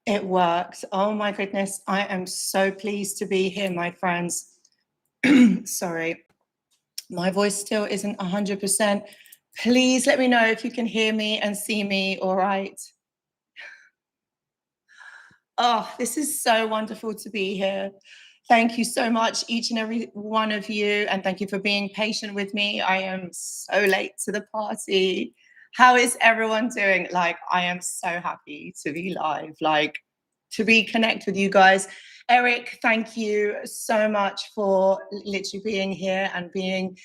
It worked. Oh my goodness. I am so pleased to be here, my friends. Sorry, my voice still isn't 100%. Please let me know if you can hear me and see me all right. Oh, this is so wonderful to be here. Thank you so much, each and every one of you. And thank you for being patient with me. I am so late to the party. How is everyone doing? Like, I am so happy to be live, like, to be connect with you guys. Eric, thank you so much for literally being here and being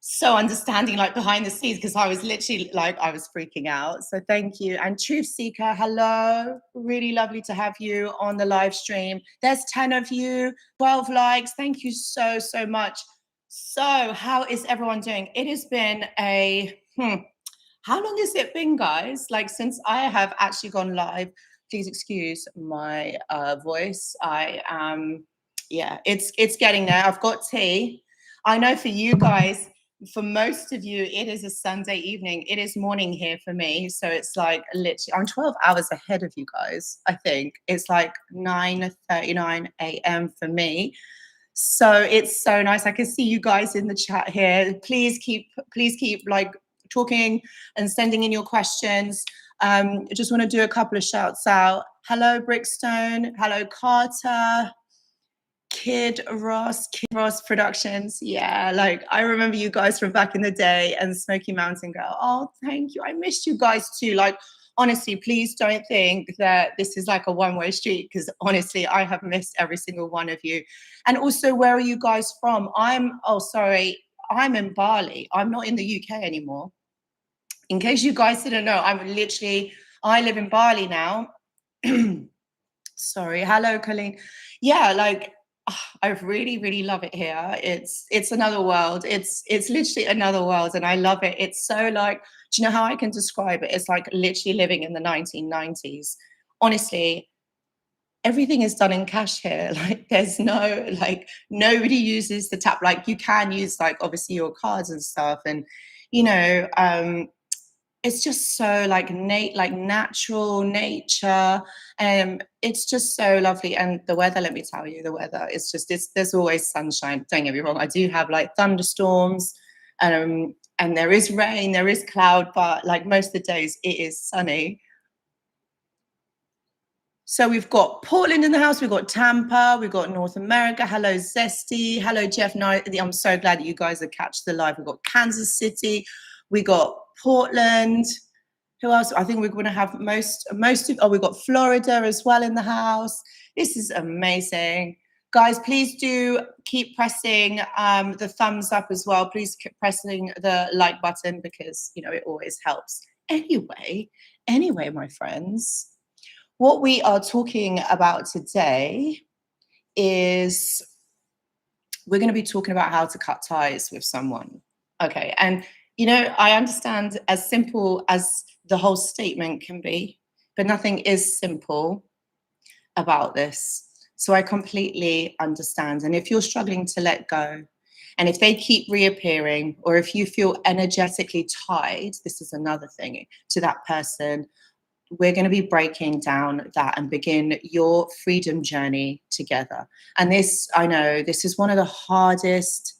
so understanding, like behind the scenes, because I was literally like, I was freaking out. So thank you. And Truth Seeker, hello. Really lovely to have you on the live stream. There's 10 of you, 12 likes. Thank you so, so much. So how is everyone doing? It has been how long has it been, guys? Like, since I have actually gone live. Please excuse my voice. I am, yeah, it's getting there. I've got tea. I know for you guys, for most of you, it is a Sunday evening. It is morning here for me. So it's like literally, I'm 12 hours ahead of you guys, I think. It's like 9:39 a.m. for me. So it's so nice. I can see you guys in the chat here. Please keep like talking and sending in your questions. I just want to do a couple of shouts out. Hello, Brickstone. Hello, Carter. Kid Ross Productions. Yeah, like I remember you guys from back in the day, and Smoky Mountain Girl. Oh, thank you. I missed you guys too. Like, honestly, please don't think that this is like a one-way street, because honestly, I have missed every single one of you. And also, where are you guys from? I'm in Bali. I'm not in the UK anymore. In case you guys didn't know, I live in Bali now. Sorry. Hello, Colleen. Yeah, like, I really, really love it here. It's another world. It's literally another world, and I love it. It's so like, do you know how I can describe it? It's like literally living in the 1990s. Honestly, everything is done in cash here. Like, there's no, like, nobody uses the tap. Like, you can use like obviously your cards and stuff, and you know, it's just so like natural nature. It's just so lovely. And the weather, let me tell you, the weather is just, there's always sunshine. Don't get me wrong, I do have like thunderstorms, and there is rain, there is cloud, but like most of the days it is sunny. So we've got Portland in the house, we've got Tampa, we've got North America. Hello, Zesty. Hello, Jeff. No, I'm so glad that you guys have catched the live. We've got Kansas City, we got Portland. Who else? I think we're going to have most of, we've got Florida as well in the house. This is amazing. Guys, please do keep pressing the thumbs up as well. Please keep pressing the like button, because, you know, it always helps. Anyway, my friends, what we are talking about today is we're going to be talking about how to cut ties with someone. Okay. And, you know, I understand as simple as the whole statement can be, but nothing is simple about this. So I completely understand. And if you're struggling to let go, and if they keep reappearing, or if you feel energetically tied, this is another thing, to that person, we're going to be breaking down that and begin your freedom journey together. And this, I know, this is one of the hardest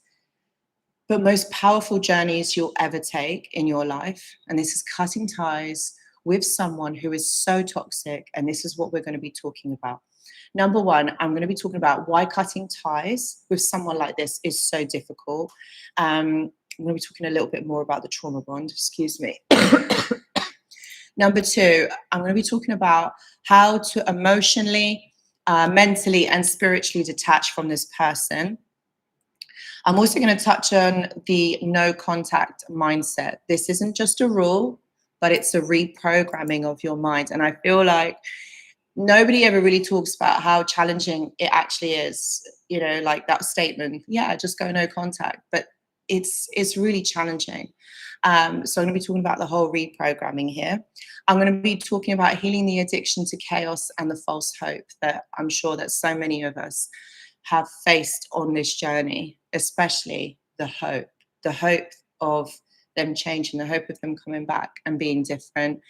but most powerful journeys you'll ever take in your life. And this is cutting ties with someone who is so toxic. And this is what we're going to be talking about. Number one, I'm going to be talking about why cutting ties with someone like this is so difficult. I'm going to be talking a little bit more about the trauma bond. Excuse me. Number two, I'm going to be talking about how to emotionally, mentally, and spiritually detach from this person. I'm also going to touch on the no contact mindset. This isn't just a rule, but it's a reprogramming of your mind. And I feel like nobody ever really talks about how challenging it actually is. You know, like that statement, yeah, just go no contact. But it's really challenging. So I'm going to be talking about the whole reprogramming here. I'm going to be talking about healing the addiction to chaos and the false hope that I'm sure that so many of us have faced on this journey, especially the hope of them change in the hope of them coming back and being different.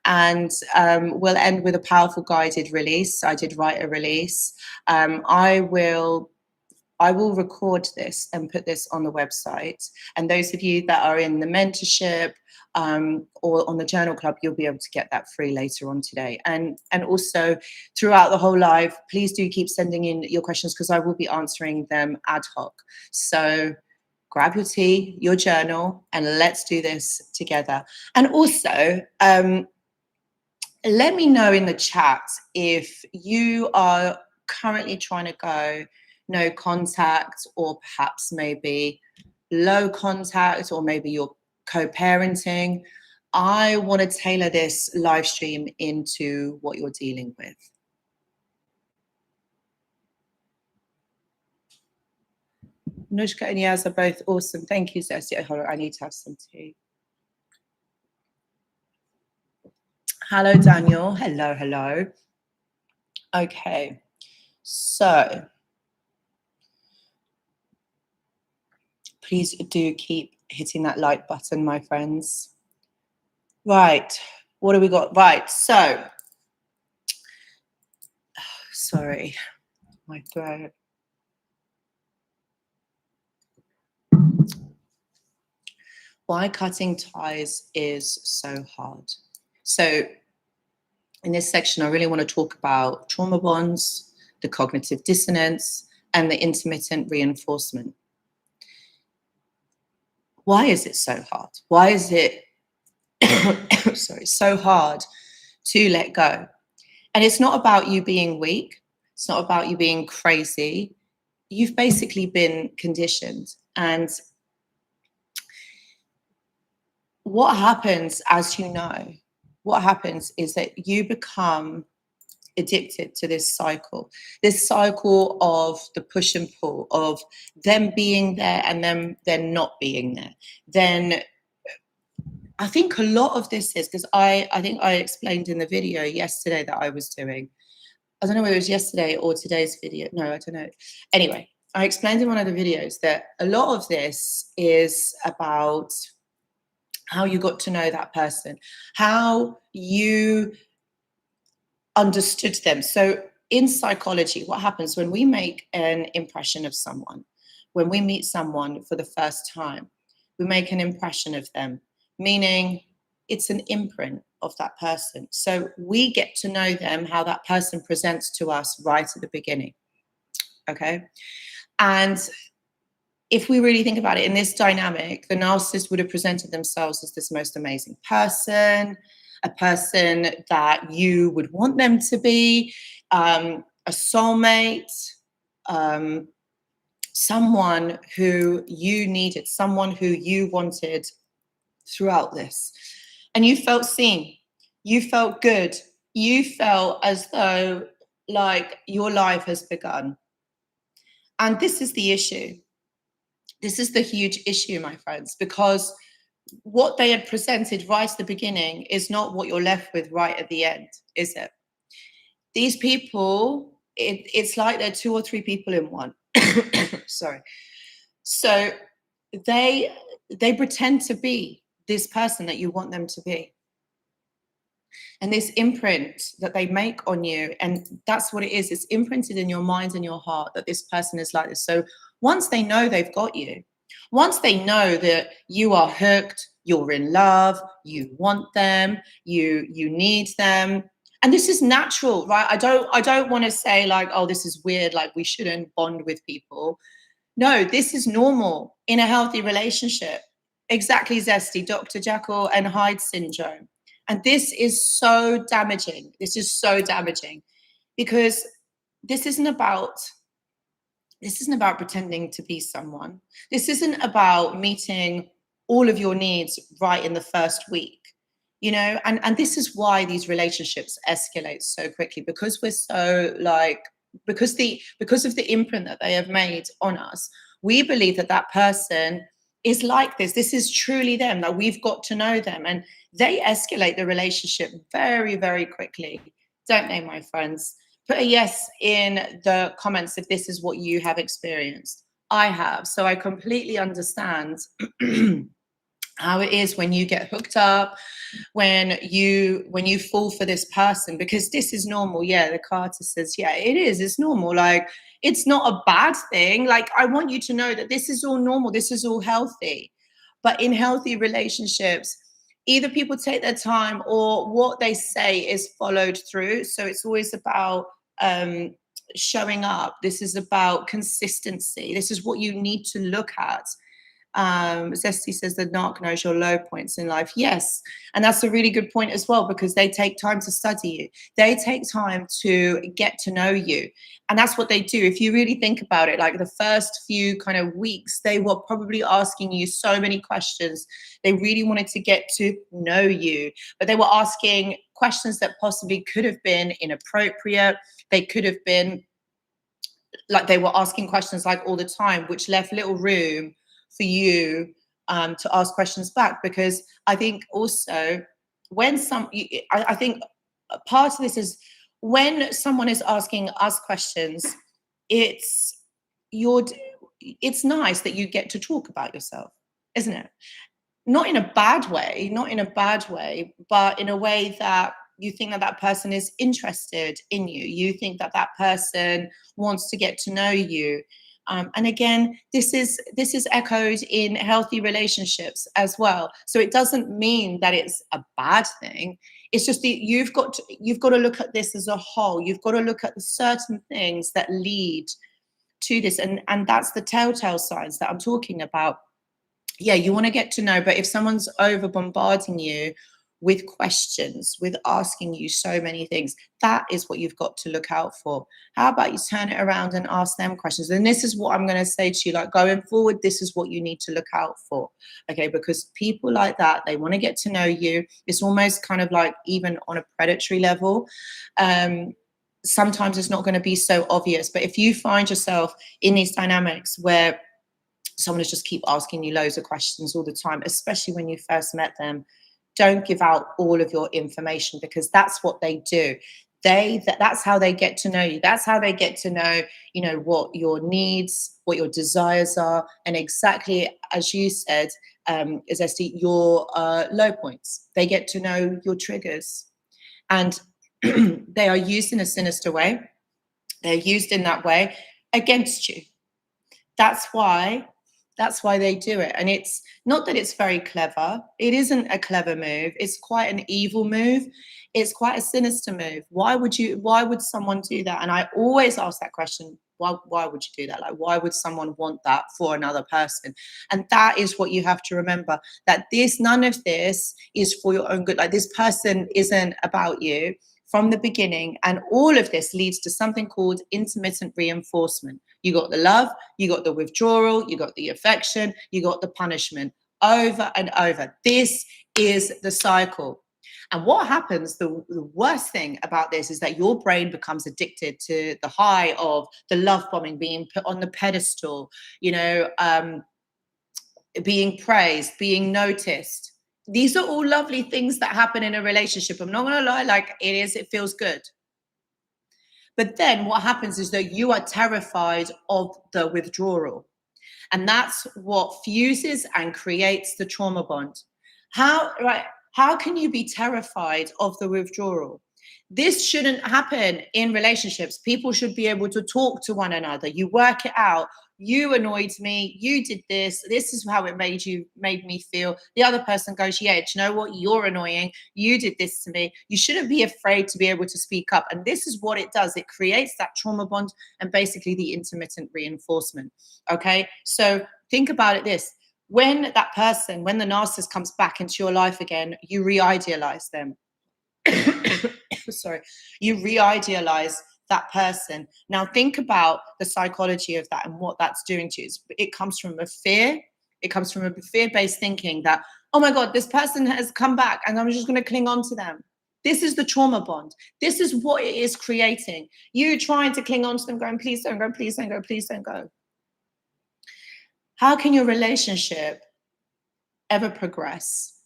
And we'll end with a powerful guided release. I did write a release. I will record this and put this on the website. And those of you that are in the mentorship or on the journal club, you'll be able to get that free later on today. And also throughout the whole live, please do keep sending in your questions, because I will be answering them ad hoc. So grab your tea, your journal, and let's do this together. And also, let me know in the chat if you are currently trying to go no contact, or perhaps maybe low contact, or maybe you're co-parenting. I want to tailor this live stream into what you're dealing with. Anoushka and Yaz are both awesome. Thank you, Zesty. Hold on, I need to have some tea. Hello, Daniel. Hello, hello. Okay, so please do keep hitting that like button, my friends. Right, what do we got? Right, so, sorry, my throat. Why cutting ties is so hard. So in this section, I really want to talk about trauma bonds, the cognitive dissonance, and the intermittent reinforcement. Why is it so hard? Why is it so hard to let go? And it's not about you being weak. It's not about you being crazy. You've basically been conditioned. And what happens, as you know, what happens is that you become addicted to this cycle of the push and pull, of them being there and them not being there. Then I think a lot of this is because I think I explained in the video yesterday that I was doing. I don't know whether it was yesterday or today's video. No, I don't know. Anyway, I explained in one of the videos that a lot of this is about how you got to know that person, how you understood them. So in psychology, what happens when we make an impression of someone, when we meet someone for the first time, we make an impression of them, meaning it's an imprint of that person. So we get to know them, how that person presents to us right at the beginning. Okay. And if we really think about it in this dynamic, the narcissist would have presented themselves as this most amazing person, a person that you would want them to be, a soulmate, someone who you needed, someone who you wanted throughout this. And you felt seen, you felt good, you felt as though like your life has begun. And this is the issue. This is the huge issue, my friends, because what they had presented right at the beginning is not what you're left with right at the end, is it? These people, it's like they're two or three people in one. Sorry. So they pretend to be this person that you want them to be. And this imprint that they make on you, and that's what it is. It's imprinted in your mind and your heart that this person is like this. So once they know they've got you, once they know that you are hooked, you're in love, you want them, you need them, and this is natural, right? I don't want to say like, oh, this is weird, like we shouldn't bond with people. No, this is normal in a healthy relationship. Exactly, Zesty, Dr. Jekyll and Hyde syndrome. And this is so damaging. This is so damaging because this isn't about pretending to be someone. This isn't about meeting all of your needs right in the first week, you know? And this is why these relationships escalate so quickly, because we're so like, because of the imprint that they have made on us, we believe that that person is like this. This is truly them, that we've got to know them. And they escalate the relationship very, very quickly, don't they, my friends? Put a yes in the comments if this is what you have experienced. I have. So I completely understand how it is when you get hooked up, when you fall for this person, because this is normal. Yeah, the Carter says, yeah, it is, it's normal. Like, it's not a bad thing. Like, I want you to know that this is all normal, this is all healthy. But in healthy relationships, either people take their time or what they say is followed through. So it's always about showing up. This is about consistency. This is what you need to look at. Zesty says the narc knows your low points in life. Yes. And that's a really good point as well, because they take time to study you. They take time to get to know you. And that's what they do. If you really think about it, like the first few kind of weeks, they were probably asking you so many questions. They really wanted to get to know you, but they were asking questions that possibly could have been inappropriate. They could have been like, they were asking questions like all the time, which left little room for you to ask questions back. Because I think also when I think part of this is when someone is asking us questions, it's your it's nice that you get to talk about yourself, isn't it? Not in a bad way, not in a bad way, but in a way that you think that that person is interested in you. You think that that person wants to get to know you. And again, this is echoed in healthy relationships as well. So it doesn't mean that it's a bad thing. It's just that you've got to look at this as a whole. You've got to look at the certain things that lead to this, and that's the telltale signs that I'm talking about. Yeah, you want to get to know, but if someone's over bombarding you with questions, with asking you so many things, that is what you've got to look out for. How about you turn it around and ask them questions? And this is what I'm going to say to you, like, going forward, this is what you need to look out for. Okay, because people like that, they want to get to know you. It's almost kind of like even on a predatory level. Sometimes it's not going to be so obvious, but if you find yourself in these dynamics where someone is just keep asking you loads of questions all the time, especially when you first met them, don't give out all of your information, because that's what they do. That's how they get to know you. That's how they get to know, what your needs, what your desires are, and exactly as you said, Zesty, your low points. They get to know your triggers, and they are used in a sinister way. They're used in that way against you. That's why they do it. And it's not that it's very clever. It isn't a clever move. It's quite an evil move. It's quite a sinister move. Why would someone do that? And I always ask that question. Why would you do that? Like, why would someone want that for another person? And that is what you have to remember, that none of this is for your own good. Like, this person isn't about you from the beginning. And all of this leads to something called intermittent reinforcement. You got the love, you got the withdrawal, you got the affection, you got the punishment, over and over. This is the cycle. And what happens, the worst thing about this is that your brain becomes addicted to the high of the love bombing, being put on the pedestal, being praised, being noticed. These are all lovely things that happen in a relationship. I'm not going to lie, like, it feels good. But then what happens is that you are terrified of the withdrawal. And that's what fuses and creates the trauma bond. How can you be terrified of the withdrawal? This shouldn't happen in relationships. People should be able to talk to one another. You work it out. You annoyed me. You did this. This is how it made me feel. The other person goes, yeah, do you know what? You're annoying. You did this to me. You shouldn't be afraid to be able to speak up. And this is what it does. It creates that trauma bond and basically the intermittent reinforcement. Okay. So think about it when the narcissist comes back into your life again, you re-idealize them. Sorry, you re-idealize that person. Now think about the psychology of that and what that's doing to you. It comes from a fear. It comes from a fear-based thinking that, oh my God, this person has come back and I'm just going to cling on to them. This is the trauma bond. This is what it is creating. You trying to cling on to them, going, please don't go, please don't go, please don't go. How can your relationship ever progress?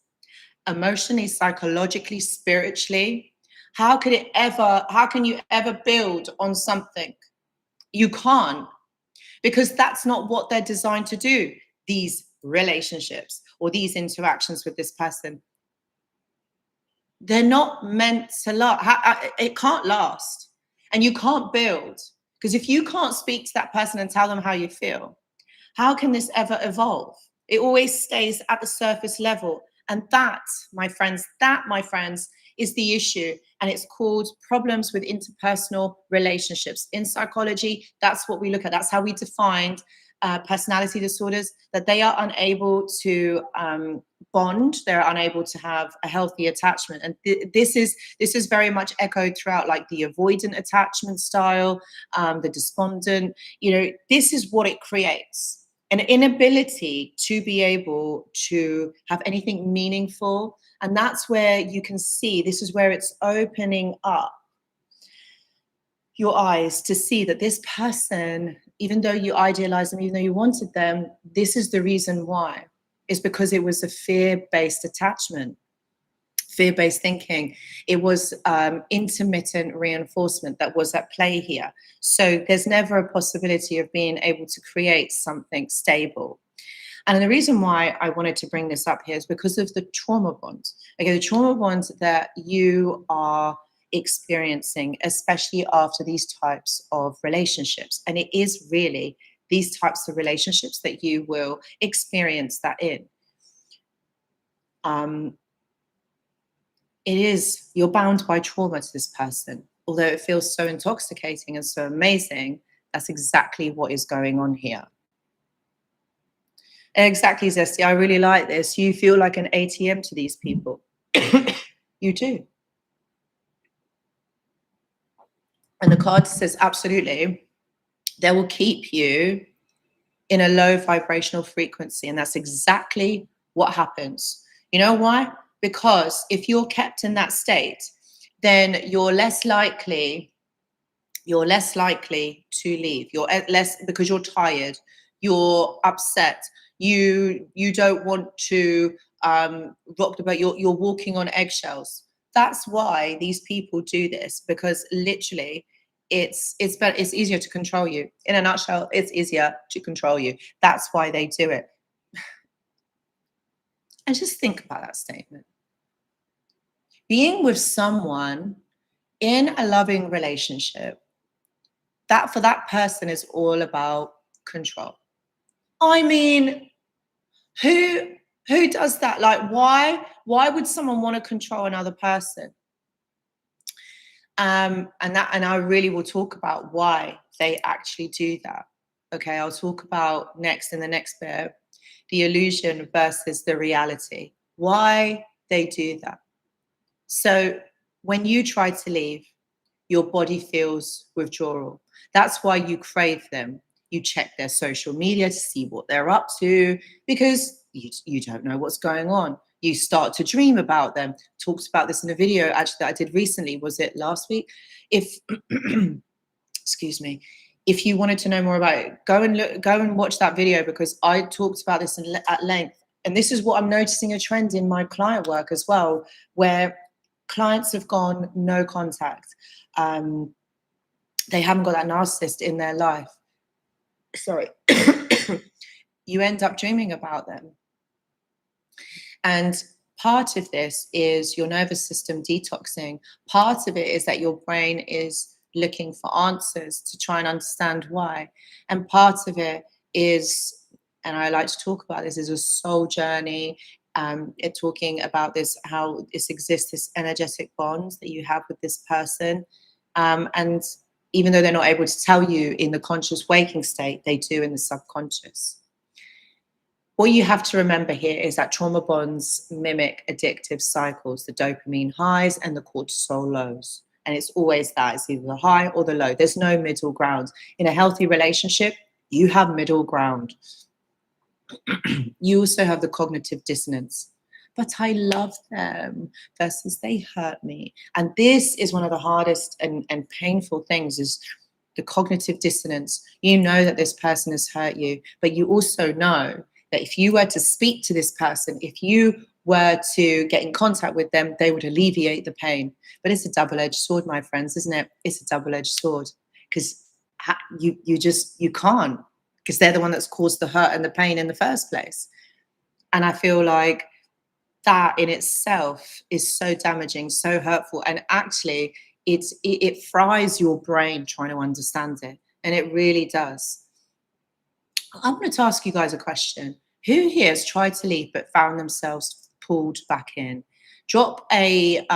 Emotionally, psychologically, spiritually? How can you ever build on something? You can't, because that's not what they're designed to do, these relationships. or these interactions with this person, they're not meant to last. It can't last. And you can't build. Because if you can't speak to that person and tell them how you feel, how can this ever evolve? It always stays at the surface level. And that, my friends, is the issue. And it's called problems with interpersonal relationships. In psychology, that's what we look at. That's how we defined personality disorders, that they are unable to bond, they're unable to have a healthy attachment. And this is very much echoed throughout, like the avoidant attachment style, the despondent. This is what it creates: an inability to be able to have anything meaningful. And that's where you can see, this is where it's opening up your eyes to see that this person, even though you idealize them, even though you wanted them, this is the reason why. It's because it was a fear-based attachment, fear-based thinking. It was intermittent reinforcement that was at play here. So there's never a possibility of being able to create something stable. And the reason why I wanted to bring this up here is because of the trauma bonds. Okay, the trauma bonds that you are experiencing, especially after these types of relationships. And it is really these types of relationships that you will experience that in. It is, you're bound by trauma to this person. Although it feels so intoxicating and so amazing, that's exactly what is going on here. Exactly, Zesty. I really like this. You feel like an ATM to these people. You do. And the card says, absolutely, they will keep you in a low vibrational frequency. And that's exactly what happens. You know why? Because if you're kept in that state, then you're less likely to leave. You're less, because you're tired, you're upset, you don't want to rock the boat, you're walking on eggshells. That's why these people do this, because literally it's easier to control you. In a nutshell, it's easier to control you. That's why they do it. And just think about that statement. Being with someone in a loving relationship, that for that person is all about control. I mean, who does that? Like, why would someone want to control another person? And I really will talk about why they actually do that. Okay, I'll talk about next in the next bit, the illusion versus the reality. Why they do that. So when you try to leave, your body feels withdrawal. That's why you crave them. You check their social media to see what they're up to, because you don't know what's going on. You start to dream about them. Talked about this in a video actually that I did recently. Was it last week? If excuse me, if you wanted to know more about it, go and watch that video, because I talked about this at length. And this is what I'm noticing a trend in my client work as well, where clients have gone no contact. They haven't got that narcissist in their life. Sorry. You end up dreaming about them. And part of this is your nervous system detoxing. Part of it is that your brain is looking for answers to try and understand why. And part of it is, and I like to talk about this, is a soul journey. Talking about this, how this exists, this energetic bond that you have with this person. And even though they're not able to tell you in the conscious waking state, they do in the subconscious. What you have to remember here is that trauma bonds mimic addictive cycles, the dopamine highs and the cortisol lows. And it's always that, it's either the high or the low. There's no middle ground. In a healthy relationship, you have middle ground. You also have the cognitive dissonance. But I love them versus they hurt me. And this is one of the hardest and painful things, is the cognitive dissonance. You know that this person has hurt you, but you also know that if you were to speak to this person, if you were to get in contact with them, they would alleviate the pain. But it's a double-edged sword, my friends, isn't it? It's a double-edged sword, because you can't, because they're the one that's caused the hurt and the pain in the first place. And I feel like that in itself is so damaging, so hurtful. And actually, it fries your brain trying to understand it. And it really does. I wanted to ask you guys a question. Who here has tried to leave but found themselves pulled back in? Drop a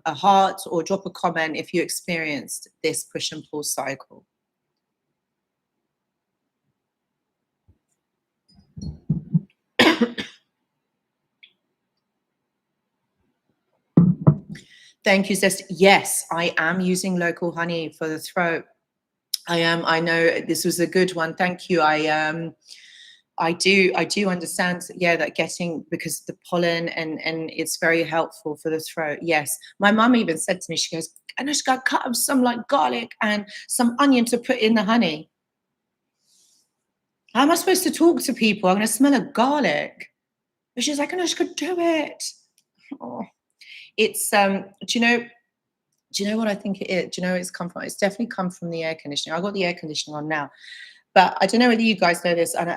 heart or drop a comment if you experienced this push and pull cycle. Thank you, Zest. Yes, I am using local honey for the throat. I am. I know this was a good one. Thank you. I do understand, yeah, that getting, because the pollen and it's very helpful for the throat. Yes. My mum even said to me, she goes, Anoushka, cut up some like garlic and some onion to put in the honey. How am I supposed to talk to people? I'm gonna smell a garlic. And she's like, Anoushka, do it. Oh. It's do you know what I think it is? Do you know where it's come from? It's definitely come from the air conditioning. I got the air conditioning on now, but I don't know whether you guys know this. And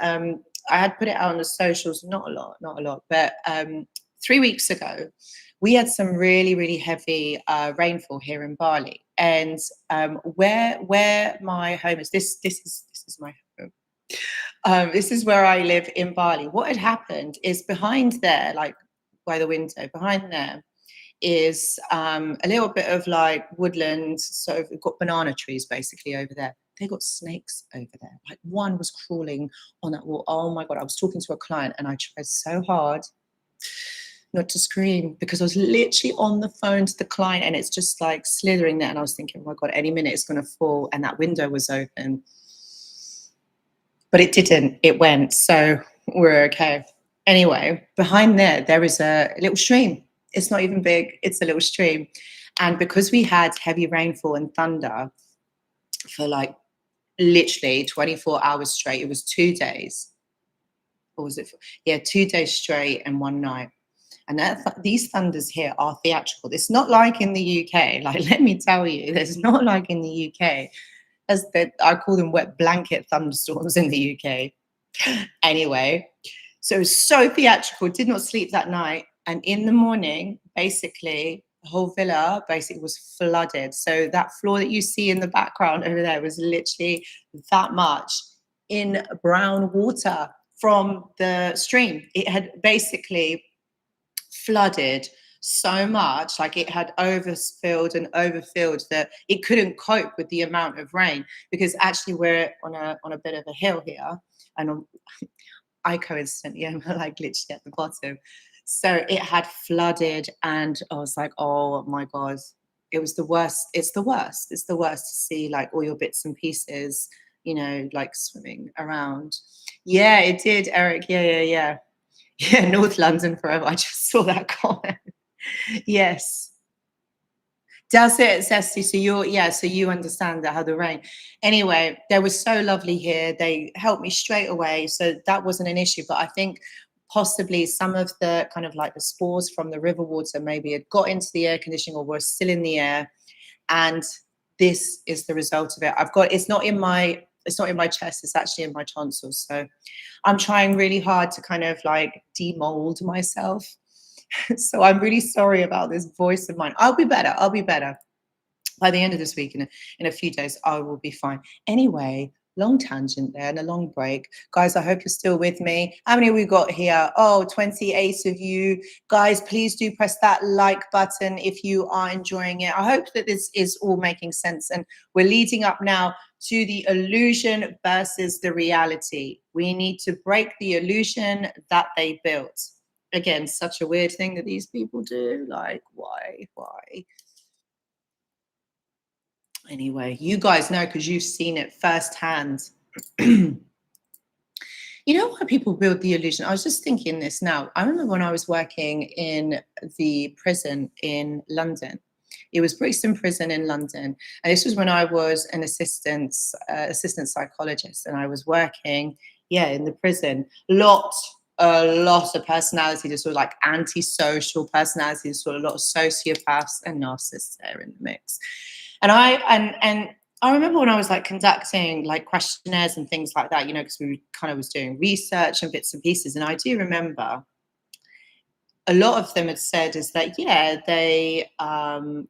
I had put it out on the socials, not a lot, but 3 weeks ago, we had some really, really heavy rainfall here in Bali. And where my home is, this is my home. This is where I live in Bali. What had happened is behind there, like by the window, behind there is a little bit of like woodland. So we've got banana trees basically over there. They got snakes over there. Like one was crawling on that wall. Oh my God. I was talking to a client and I tried so hard not to scream because I was literally on the phone to the client and it's just like slithering there. And I was thinking, oh my God, any minute it's going to fall. And that window was open. But it didn't. It went. So we're okay. Anyway, behind there is a little stream. It's not even big. It's a little stream. And because we had heavy rainfall and thunder for like literally 24 hours straight, it was 2 days. Or was it? Yeah, 2 days straight and one night. And these thunders here are theatrical. It's not like in the UK. Like, let me tell you, it's not like in the UK. I call them wet blanket thunderstorms in the UK. Anyway, so it was so theatrical, did not sleep that night. And in the morning, basically, the whole villa basically was flooded. So that floor that you see in the background over there was literally that much in brown water from the stream. It had basically flooded so much, like it had overfilled that it couldn't cope with the amount of rain, because actually we're on a bit of a hill here, and I coincidentally am like literally at the bottom. So it had flooded, and I was like, oh my God, it was the worst. It's the worst. It's the worst to see like all your bits and pieces, you know, like swimming around. Yeah, it did, Eric. Yeah. Yeah, North London forever. I just saw that comment. Yes. Does it, Zesty? So you understand that, how the rain. Anyway, they were so lovely here. They helped me straight away. So that wasn't an issue. But I think possibly some of the kind of like the spores from the river water maybe had got into the air conditioning or were still in the air. And this is the result of it. It's not in my chest, it's actually in my tonsils. So I'm trying really hard to kind of like demold myself. So I'm really sorry about this voice of mine. I'll be better. By the end of this week, in a few days, I will be fine. Anyway, long tangent there and a long break. Guys, I hope you're still with me. How many have we got here? Oh, 28 of you. Guys, please do press that like button if you are enjoying it. I hope that this is all making sense. And we're leading up now to the illusion versus the reality. We need to break the illusion that they built. Again, such a weird thing that these people do. Like, why? Anyway, you guys know because you've seen it firsthand. You know why people build the illusion? I was just thinking this now. I remember when I was working in the prison in London. It was Brixton Prison in London. And this was when I was an assistant psychologist. And I was working, in the prison. A lot of personality disorder, like antisocial personality disorder, a lot of sociopaths and narcissists there in the mix. And I remember when I was like conducting like questionnaires and things like that, you know, because we kind of was doing research and bits and pieces. And I do remember a lot of them had said is that, yeah, they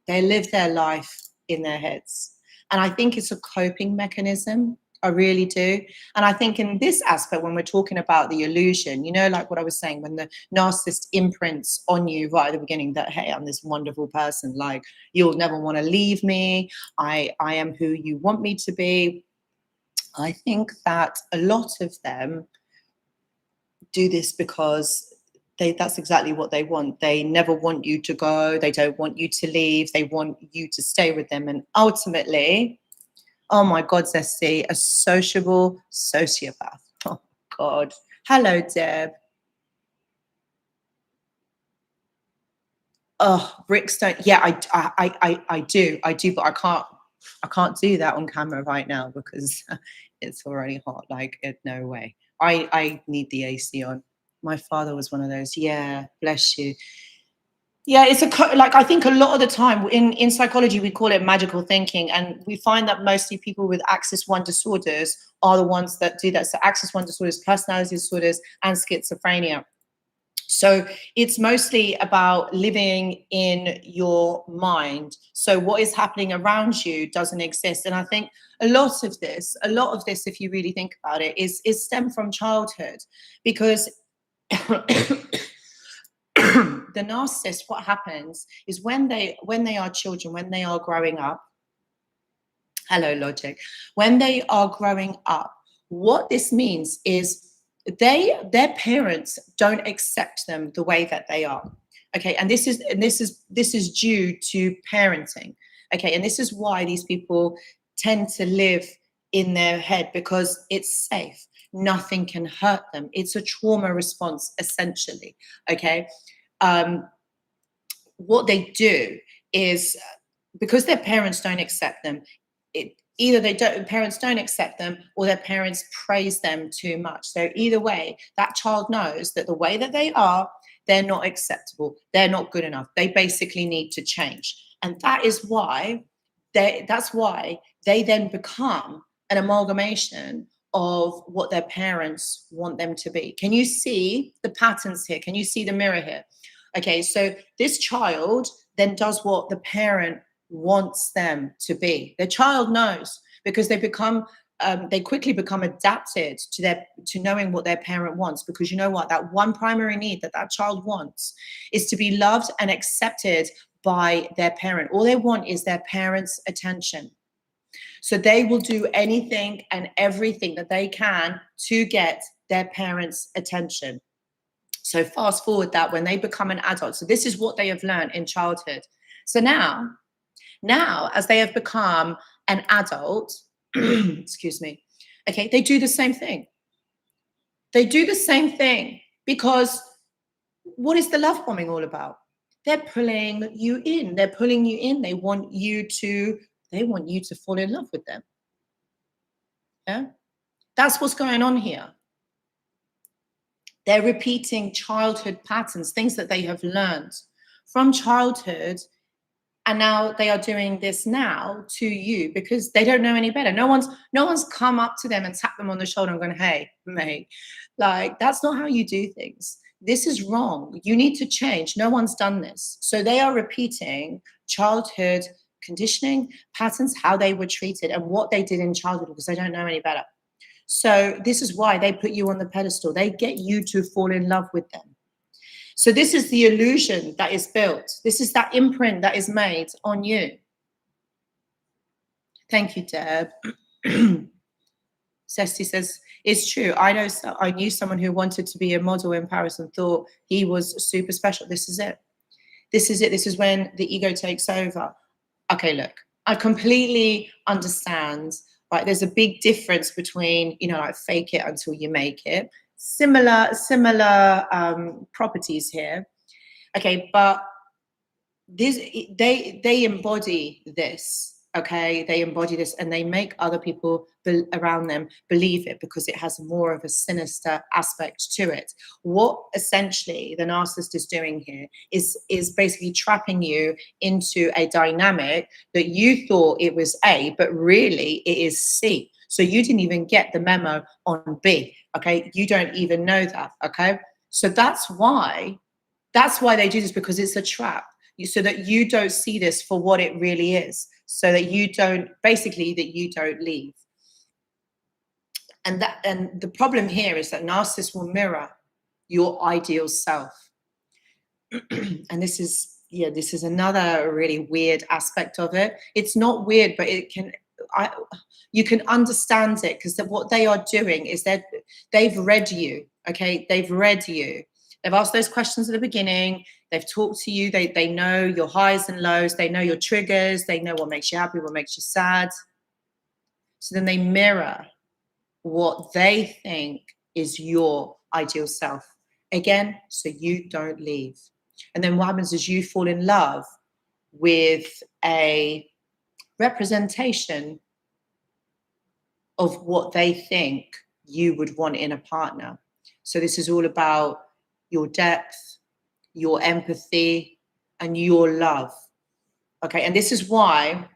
live their life in their heads. And I think it's a coping mechanism. I really do. And I think in this aspect, when we're talking about the illusion, like what I was saying, when the narcissist imprints on you right at the beginning that, hey, I'm this wonderful person, like you'll never want to leave me. I am who you want me to be. I think that a lot of them do this because that's exactly what they want. They never want you to go. They don't want you to leave. They want you to stay with them. And ultimately, oh my God, Zesty, a sociable sociopath. Oh God. Hello, Deb. Oh, bricks don't. Yeah, I do, but I can't do that on camera right now because it's already hot. Like, no way. I need the AC on. My father was one of those. Yeah, bless you. Yeah, it's like I think a lot of the time in psychology we call it magical thinking, and we find that mostly people with Axis 1 disorders are the ones that do that. So Axis 1 disorders, personality disorders, and schizophrenia. So it's mostly about living in your mind. So what is happening around you doesn't exist. And I think a lot of this, if you really think about it, is stemmed from childhood, because the narcissist, what happens is when they are children, when they are growing up, hello logic, when they are growing up, what this means is their parents don't accept them the way that they are. Okay, and this is due to parenting. Okay, and this is why these people tend to live in their head, because it's safe. Nothing can hurt them. It's a trauma response, essentially. Okay. What they do is, because their parents don't accept them, either parents don't accept them, or their parents praise them too much. So either way, that child knows that the way that they are, they're not acceptable. They're not good enough. They basically need to change. And that's why they then become an amalgamation of what their parents want them to be. Can you see the patterns here? Can you see the mirror here? Okay, so this child then does what the parent wants them to be. The child knows, because they quickly become adapted to knowing what their parent wants, because you know what, that one primary need that child wants is to be loved and accepted by their parent. All they want is their parents' attention. So they will do anything and everything that they can to get their parents' attention. So fast forward that when they become an adult, so this is what they have learned in childhood. So now as they have become an adult, excuse me, okay, they do the same thing. They do the same thing, because what is the love bombing all about? They're pulling you in. They're pulling you in. They want you to fall in love with them. Yeah, that's what's going on here. They're repeating childhood patterns, things that they have learned from childhood, and now they are doing this now to you because they don't know any better. No one's come up to them and tapped them on the shoulder and gone, "Hey, mate, like that's not how you do things. This is wrong. You need to change." No one's done this. So they are repeating childhood conditioning patterns, how they were treated and what they did in childhood, because they don't know any better. So this is why they put you on the pedestal. They get you to fall in love with them. So this is the illusion that is built. This is that imprint that is made on you. Thank you, Deb. Cesti says, it's true. I knew someone who wanted to be a model in Paris and thought he was super special. This is it. This is it. This is when the ego takes over. Okay, look, I completely understand. Right, there's a big difference between, like fake it until you make it. Similar properties here. Okay, but they embody this. Okay, they embody this, and they make other people around them believe it, because it has more of a sinister aspect to it. What essentially the narcissist is doing here is basically trapping you into a dynamic that you thought it was A, but really it is C. So you didn't even get the memo on B. Okay, you don't even know that. Okay, so that's why That's why they do this, because it's a trap. So that you don't see this for what it really is. So that you don't, basically, that you don't leave. And the problem here is that narcissists will mirror your ideal self. And this is another really weird aspect of it. It's not weird, but you can understand it, because what they are doing is they've read you. Okay, they've read you. They've asked those questions at the beginning. They've talked to you. They know your highs and lows. They know your triggers. They know what makes you happy, what makes you sad. So then they mirror what they think is your ideal self. Again, so you don't leave. And then what happens is you fall in love with a representation of what they think you would want in a partner. So this is all about your depth, your empathy, and your love. Okay, and this is why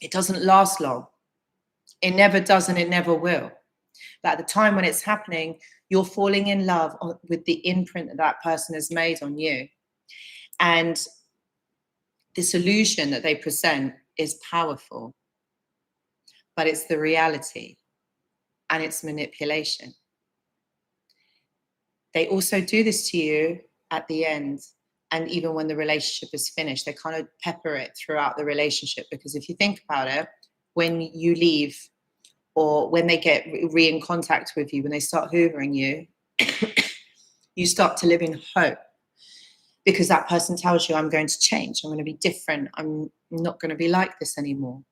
it doesn't last long. It never does, and it never will. But at the time when it's happening, you're falling in love with the imprint that that person has made on you. And this illusion that they present is powerful, but it's the reality, and it's manipulation. They also do this to you at the end, and even when the relationship is finished, they kind of pepper it throughout the relationship. Because if you think about it, when you leave, or when they get in contact with you, when they start hoovering you, you start to live in hope, because that person tells you, I'm going to change, I'm going to be different, I'm not going to be like this anymore.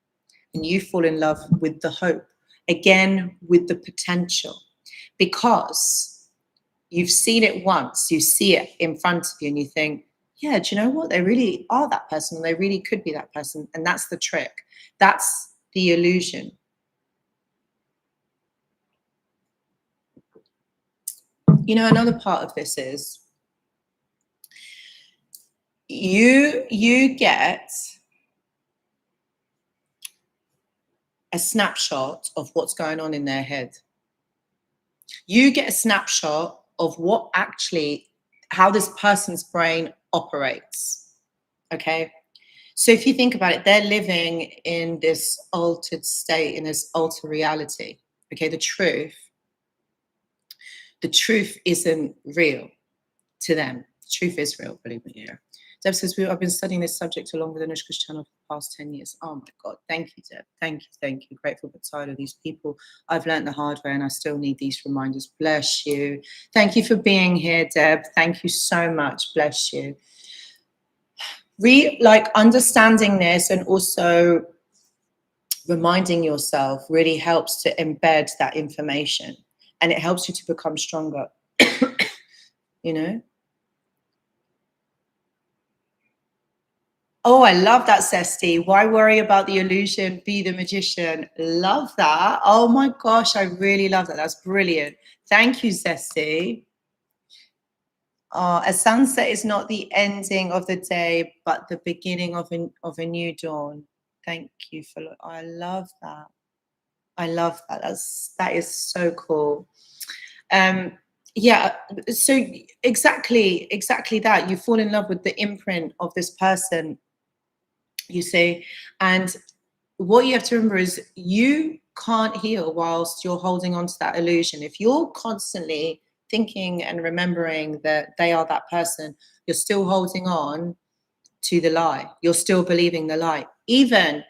And you fall in love with the hope, again, with the potential, because you've seen it once, you see it in front of you, and you think, yeah, do you know what? They really are that person, and they really could be that person. And that's the trick. That's the illusion. You know, another part of this is you get a snapshot of what's going on in their head. You get a snapshot of what actually, how this person's brain operates. Okay. So if you think about it, they're living in this altered state, in this altered reality. Okay. The truth isn't real to them. The truth is real, believe me. Yeah. Deb says, I've been studying this subject along with Anoushka's channel for the past 10 years. Oh my God. Thank you, Deb. Thank you. Grateful but tired of these people. I've learned the hard way, and I still need these reminders. Bless you. Thank you for being here, Deb. Thank you so much. Bless you. Understanding this, and also reminding yourself, really helps to embed that information, and it helps you to become stronger. You know? Oh, I love that, Sesti. Why worry about the illusion? Be the magician. Love that. Oh my gosh, I really love that. That's brilliant. Thank you, Sesti. A sunset is not the ending of the day, but the beginning of a new dawn. Thank you for. I love that. I love that. That is so cool. Yeah. So exactly that. You fall in love with the imprint of this person. You see, and what you have to remember is you can't heal whilst you're holding on to that illusion. If you're constantly thinking and remembering that they are that person, you're still holding on to the lie. You're still believing the lie. Even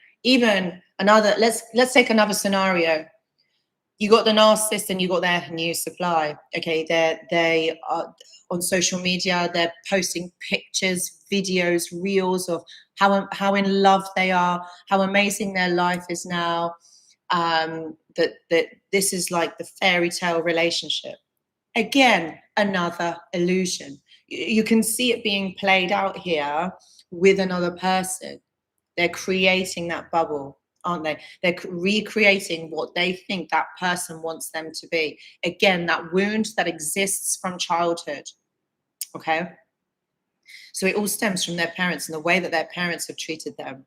another, let's take another scenario. You got the narcissist and you got their new supply. Okay, they are on social media. They're posting pictures, videos, reels of how in love they are, how amazing their life is now. That this is like the fairy tale relationship. Again, another illusion. You can see it being played out here with another person. They're creating that bubble, aren't they? They're recreating what they think that person wants them to be. Again, that wound that exists from childhood. Okay. So it all stems from their parents and the way that their parents have treated them.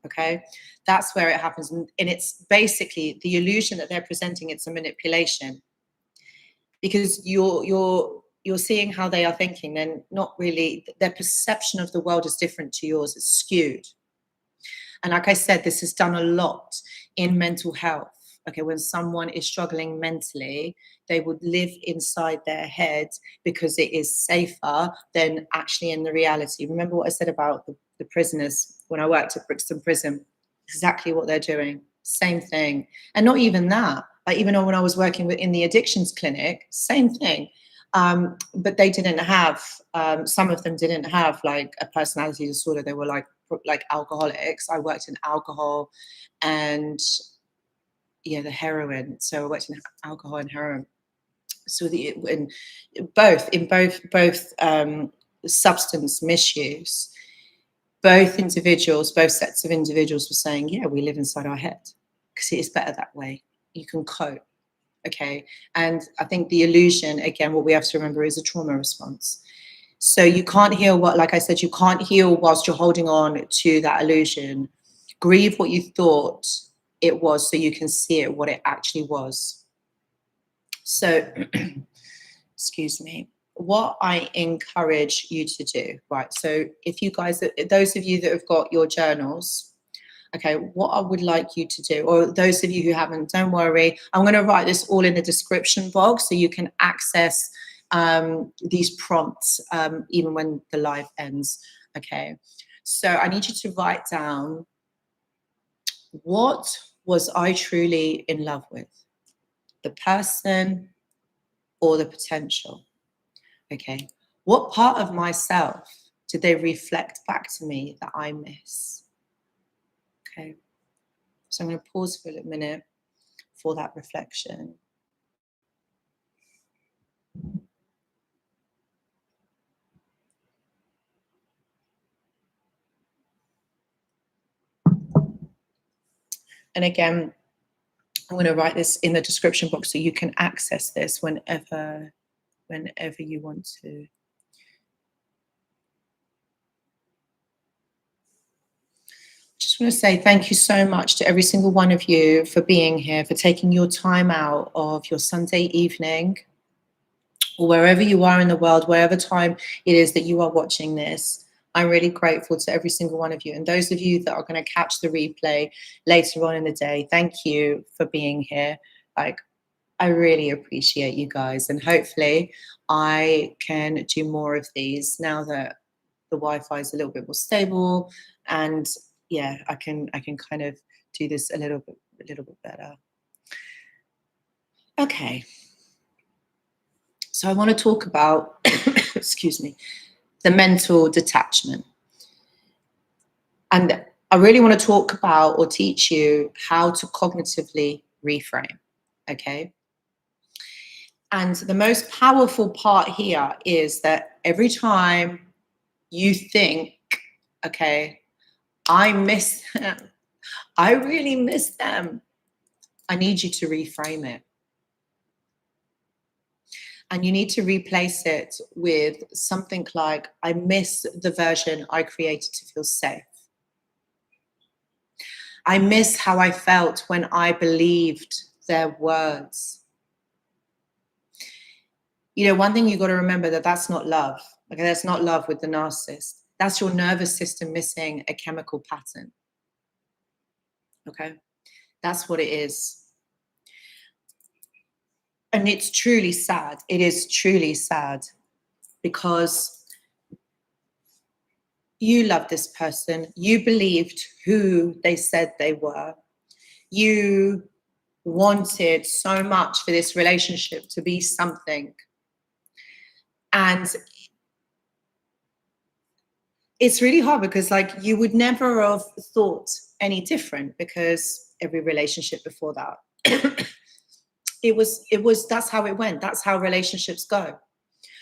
Okay. That's where it happens. And it's basically the illusion that they're presenting. It's a manipulation, because you're you're seeing how they are thinking, then not really, their perception of the world is different to yours. It's skewed. And like I said, this is done a lot in mental health. Okay, when someone is struggling mentally, they would live inside their head because it is safer than actually in the reality. Remember what I said about the prisoners when I worked at Brixton Prison? Exactly what they're doing. Same thing. And not even that. Like, even when I was working in the addictions clinic, same thing. But they didn't have, some of them didn't have like a personality disorder. They were like alcoholics. I worked in alcohol and the heroin. So I worked in alcohol and heroin. So in both substance misuse, both sets of individuals were saying, yeah, we live inside our head because it is better that way. You can cope. Okay. And I think the illusion, again, what we have to remember is a trauma response. So you can't heal like I said, you can't heal whilst you're holding on to that illusion. Grieve what you thought it was so you can see it, what it actually was. So, excuse me, what I encourage you to do, right? So if you guys, those of you that have got your journals, okay, what I would like you to do, or those of you who haven't, don't worry. I'm going to write this all in the description box so you can access these prompts even when the live ends. Okay, so I need you to write down, what was I truly in love with? The person or the potential? Okay, what part of myself did they reflect back to me that I miss? Okay, so I'm going to pause for a minute for that reflection. And again, I'm going to write this in the description box so you can access this whenever you want to. Just want to say thank you so much to every single one of you for being here, for taking your time out of your Sunday evening, or wherever you are in the world, wherever time it is that you are watching this. I'm really grateful to every single one of you. And those of you that are going to catch the replay later on in the day, thank you for being here. Like, I really appreciate you guys. And hopefully I can do more of these now that the Wi-Fi is a little bit more stable. And yeah, I can kind of do this a little bit better. Okay. So I want to talk about, excuse me, the mental detachment. And I really want to talk about or teach you how to cognitively reframe. Okay. And the most powerful part here is that every time you think, okay, I miss them, I really miss them, I need you to reframe it. And you need to replace it with something like, I miss the version I created to feel safe. I miss how I felt when I believed their words. You know, one thing you got to remember, that's not love. Okay, that's not love with the narcissist. That's your nervous system missing a chemical pattern. Okay, that's what it is. And it's truly sad. It is truly sad because you love this person. You believed who they said they were. You wanted so much for this relationship to be something. And it's really hard because, like, you would never have thought any different because every relationship before that, it was, that's how it went. That's how relationships go.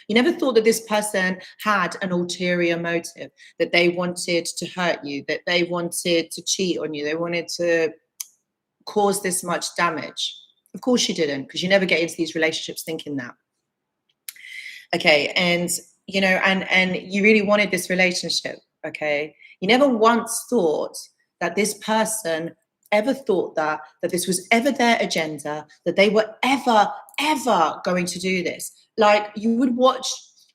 You never thought that this person had an ulterior motive, that they wanted to hurt you, that they wanted to cheat on you, they wanted to cause this much damage. Of course you didn't, because you never get into these relationships thinking that. Okay, and you know, and you really wanted this relationship, okay? You never once thought that this person ever thought that this was ever their agenda, that they were ever going to do this. like you would watch,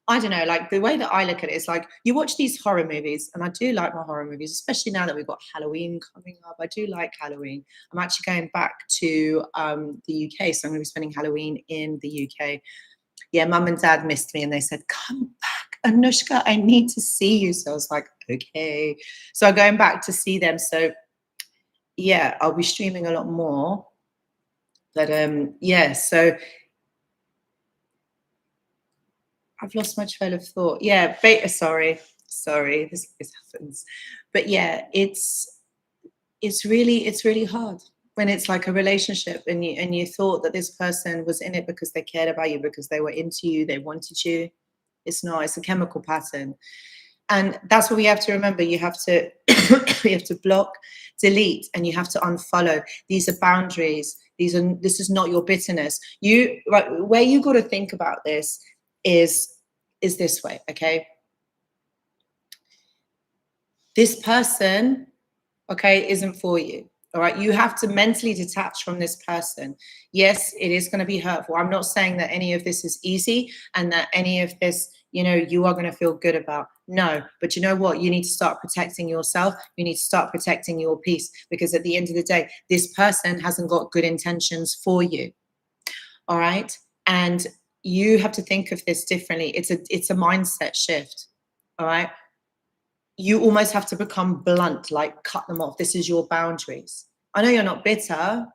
I don't know, like the way that I look at it is like you watch these horror movies, and I do like my horror movies, especially now that we've got Halloween coming up. I do like Halloween. I'm actually going back to the UK, so I'm going to be spending Halloween in the UK. Yeah, mum and dad missed me, and they said, "Come back, Anoushka, I need to see you." So I was like, "Okay." So I'm going back to see them. So yeah, I'll be streaming a lot more. But yeah, so I've lost my trail of thought. Yeah, beta. Sorry, this happens. But yeah, it's really hard when it's like a relationship, and you thought that this person was in it because they cared about you, because they were into you, they wanted you. It's not. It's a chemical pattern, and that's what we have to remember. You have to you have to block, delete, and you have to unfollow. These are boundaries. This is not your bitterness. You right, where you got to think about this is this way, okay? This person, okay, isn't for you. All right, you have to mentally detach from this person. Yes, it is going to be hurtful. I'm not saying that any of this is easy and that any of this, you are going to feel good about. No, but you know what? You need to start protecting yourself. You need to start protecting your peace, because at the end of the day, this person hasn't got good intentions for you. All right, and you have to think of this differently. It's a mindset shift. All right, you almost have to become blunt, like cut them off. This is your boundaries. I know you're not bitter.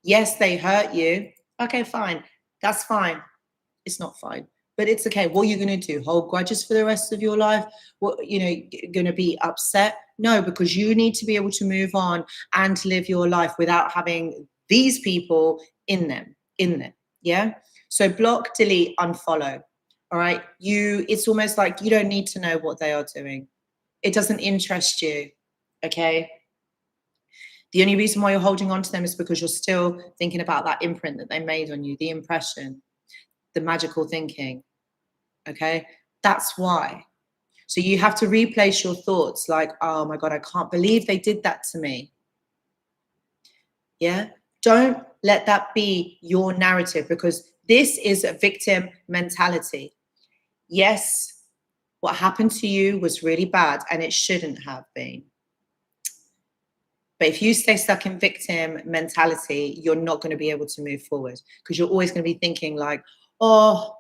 Yes, they hurt you. Okay, fine. That's fine. It's not fine, but it's okay. What are you going to do? Hold grudges for the rest of your life? What, going to be upset? No, because you need to be able to move on and live your life without having these people in them. Yeah. So block, delete, unfollow. All right. It's almost like you don't need to know what they are doing. It doesn't interest you. Okay. The only reason why you're holding on to them is because you're still thinking about that imprint that they made on you, the impression, the magical thinking. Okay. That's why. So you have to replace your thoughts like, oh my God, I can't believe they did that to me. Yeah. Don't let that be your narrative, because this is a victim mentality. Yes, what happened to you was really bad and it shouldn't have been. But if you stay stuck in victim mentality, you're not going to be able to move forward, because you're always going to be thinking like, oh,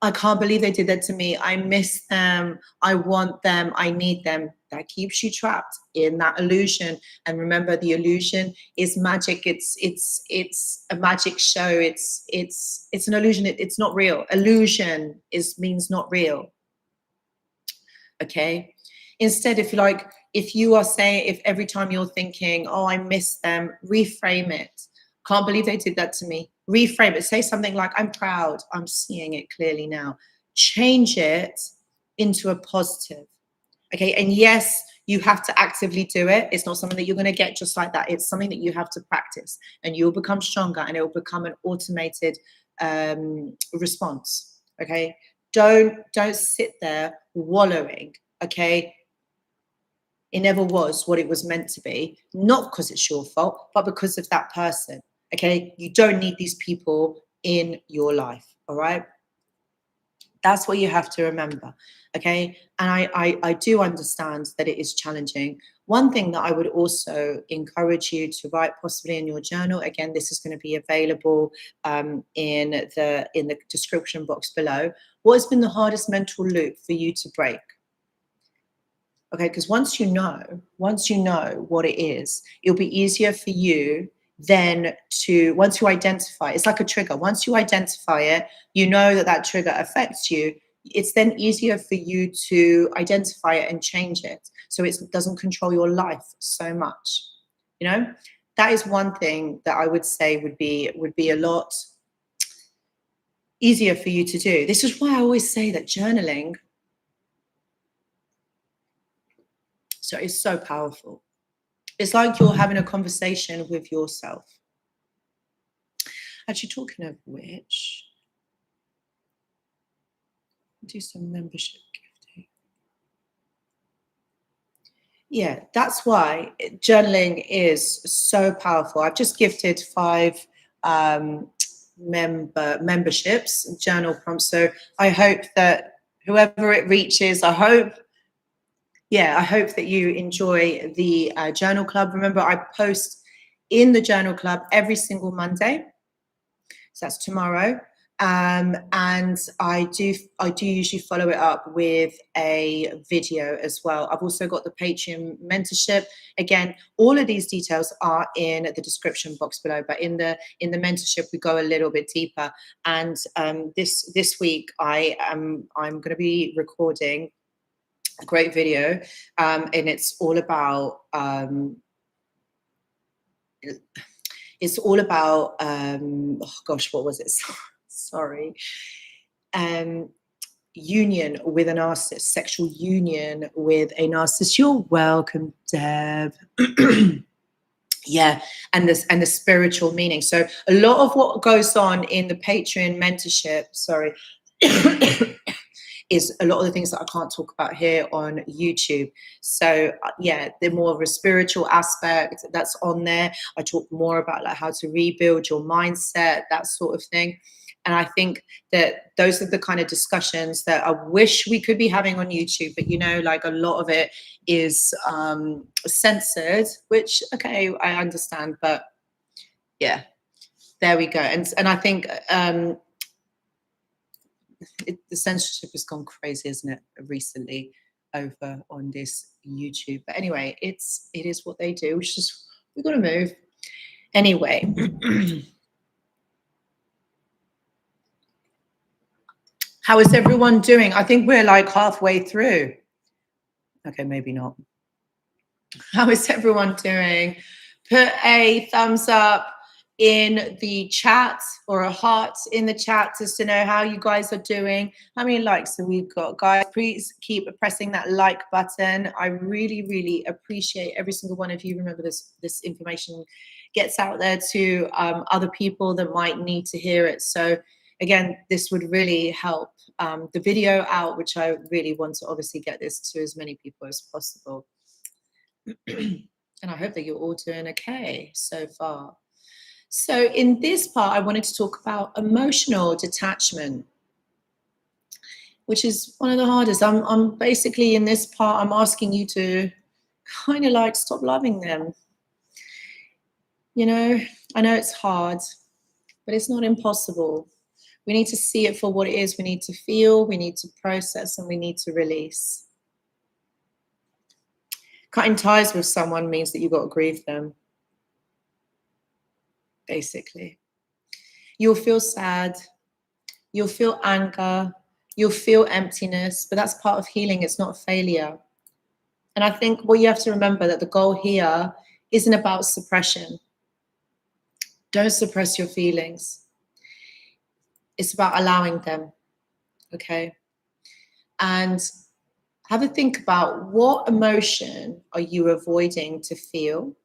I can't believe they did that to me. I miss them. I want them. I need them. That keeps you trapped in that illusion. And remember, the illusion is magic. It's a magic show. It's an illusion. It's not real. Illusion means not real. Okay. Instead, if you are saying, if every time you're thinking, oh, I miss them, reframe it. Can't believe they did that to me. Reframe it. Say something like, I'm proud. I'm seeing it clearly now. Change it into a positive. Okay. And yes, you have to actively do it. It's not something that you're going to get just like that. It's something that you have to practice, and you'll become stronger, and it will become an automated response. Okay. Don't sit there wallowing. Okay. It never was what it was meant to be, not because it's your fault, but because of that person. Okay. You don't need these people in your life. All right. That's what you have to remember. Okay. And I do understand that it is challenging. One thing that I would also encourage you to write, possibly in your journal, again, this is going to be available in the description box below. What has been the hardest mental loop for you to break? Okay, because once you know what it is, it'll be easier for you then to, once you identify, it's like a trigger. Once you identify it, you know that trigger affects you. It's then easier for you to identify it and change it, so it doesn't control your life so much. That is one thing that I would say would be a lot easier for you to do. This is why I always say that journaling, so it's so powerful. It's like you're having a conversation with yourself. Actually, talking of which, do some membership gifting. Yeah, that's why journaling is so powerful. I've just gifted 5 memberships, journal prompts. So I hope that whoever it reaches, I hope that you enjoy the journal club. Remember, I post in the journal club every single Monday. So that's tomorrow. And I do usually follow it up with a video as well. I've also got the Patreon mentorship. Again, all of these details are in the description box below, but in the mentorship we go a little bit deeper. And this week I'm going to be recording a great video, and it's all about oh gosh, what was it? Sorry. Union with a narcissist, sexual union with a narcissist. You're welcome, Deb. Yeah, and the spiritual meaning. So a lot of what goes on in the Patreon mentorship, sorry, is a lot of the things that I can't talk about here on YouTube. So yeah, the more of a spiritual aspect that's on there. I talk more about like how to rebuild your mindset, that sort of thing. And I think that those are the kind of discussions that I wish we could be having on YouTube, but you know, like a lot of it is censored, which, okay, I understand, but yeah, there we go. And I think the censorship has gone crazy, isn't it, recently over on this YouTube. But anyway, it is what they do. We've got to move. Anyway. How is everyone doing? I think we're like halfway through. Okay, maybe not. How is everyone doing? Put a thumbs up in the chat or a heart in the chat just to know how you guys are doing. How many likes have we got? Guys, please keep pressing that like button. I really, really appreciate every single one of you. Remember, this information gets out there to other people that might need to hear it. So again, this would really help the video out, which I really want to obviously get this to as many people as possible. And I hope that you're all doing okay so far. So in this part, I wanted to talk about emotional detachment, which is one of the hardest. I'm basically in this part, I'm asking you to kind of like stop loving them. You know, I know it's hard, but it's not impossible. We need to see it for what it is. We need to feel, we need to process, and we need to release. Cutting ties with someone means that you've got to grieve them, basically. You'll feel sad, you'll feel anger, you'll feel emptiness, but that's part of healing. It's not failure. And I think what you have to remember that the goal here isn't about suppression. Don't suppress your feelings. It's about allowing them, okay? And have a think about what emotion are you avoiding to feel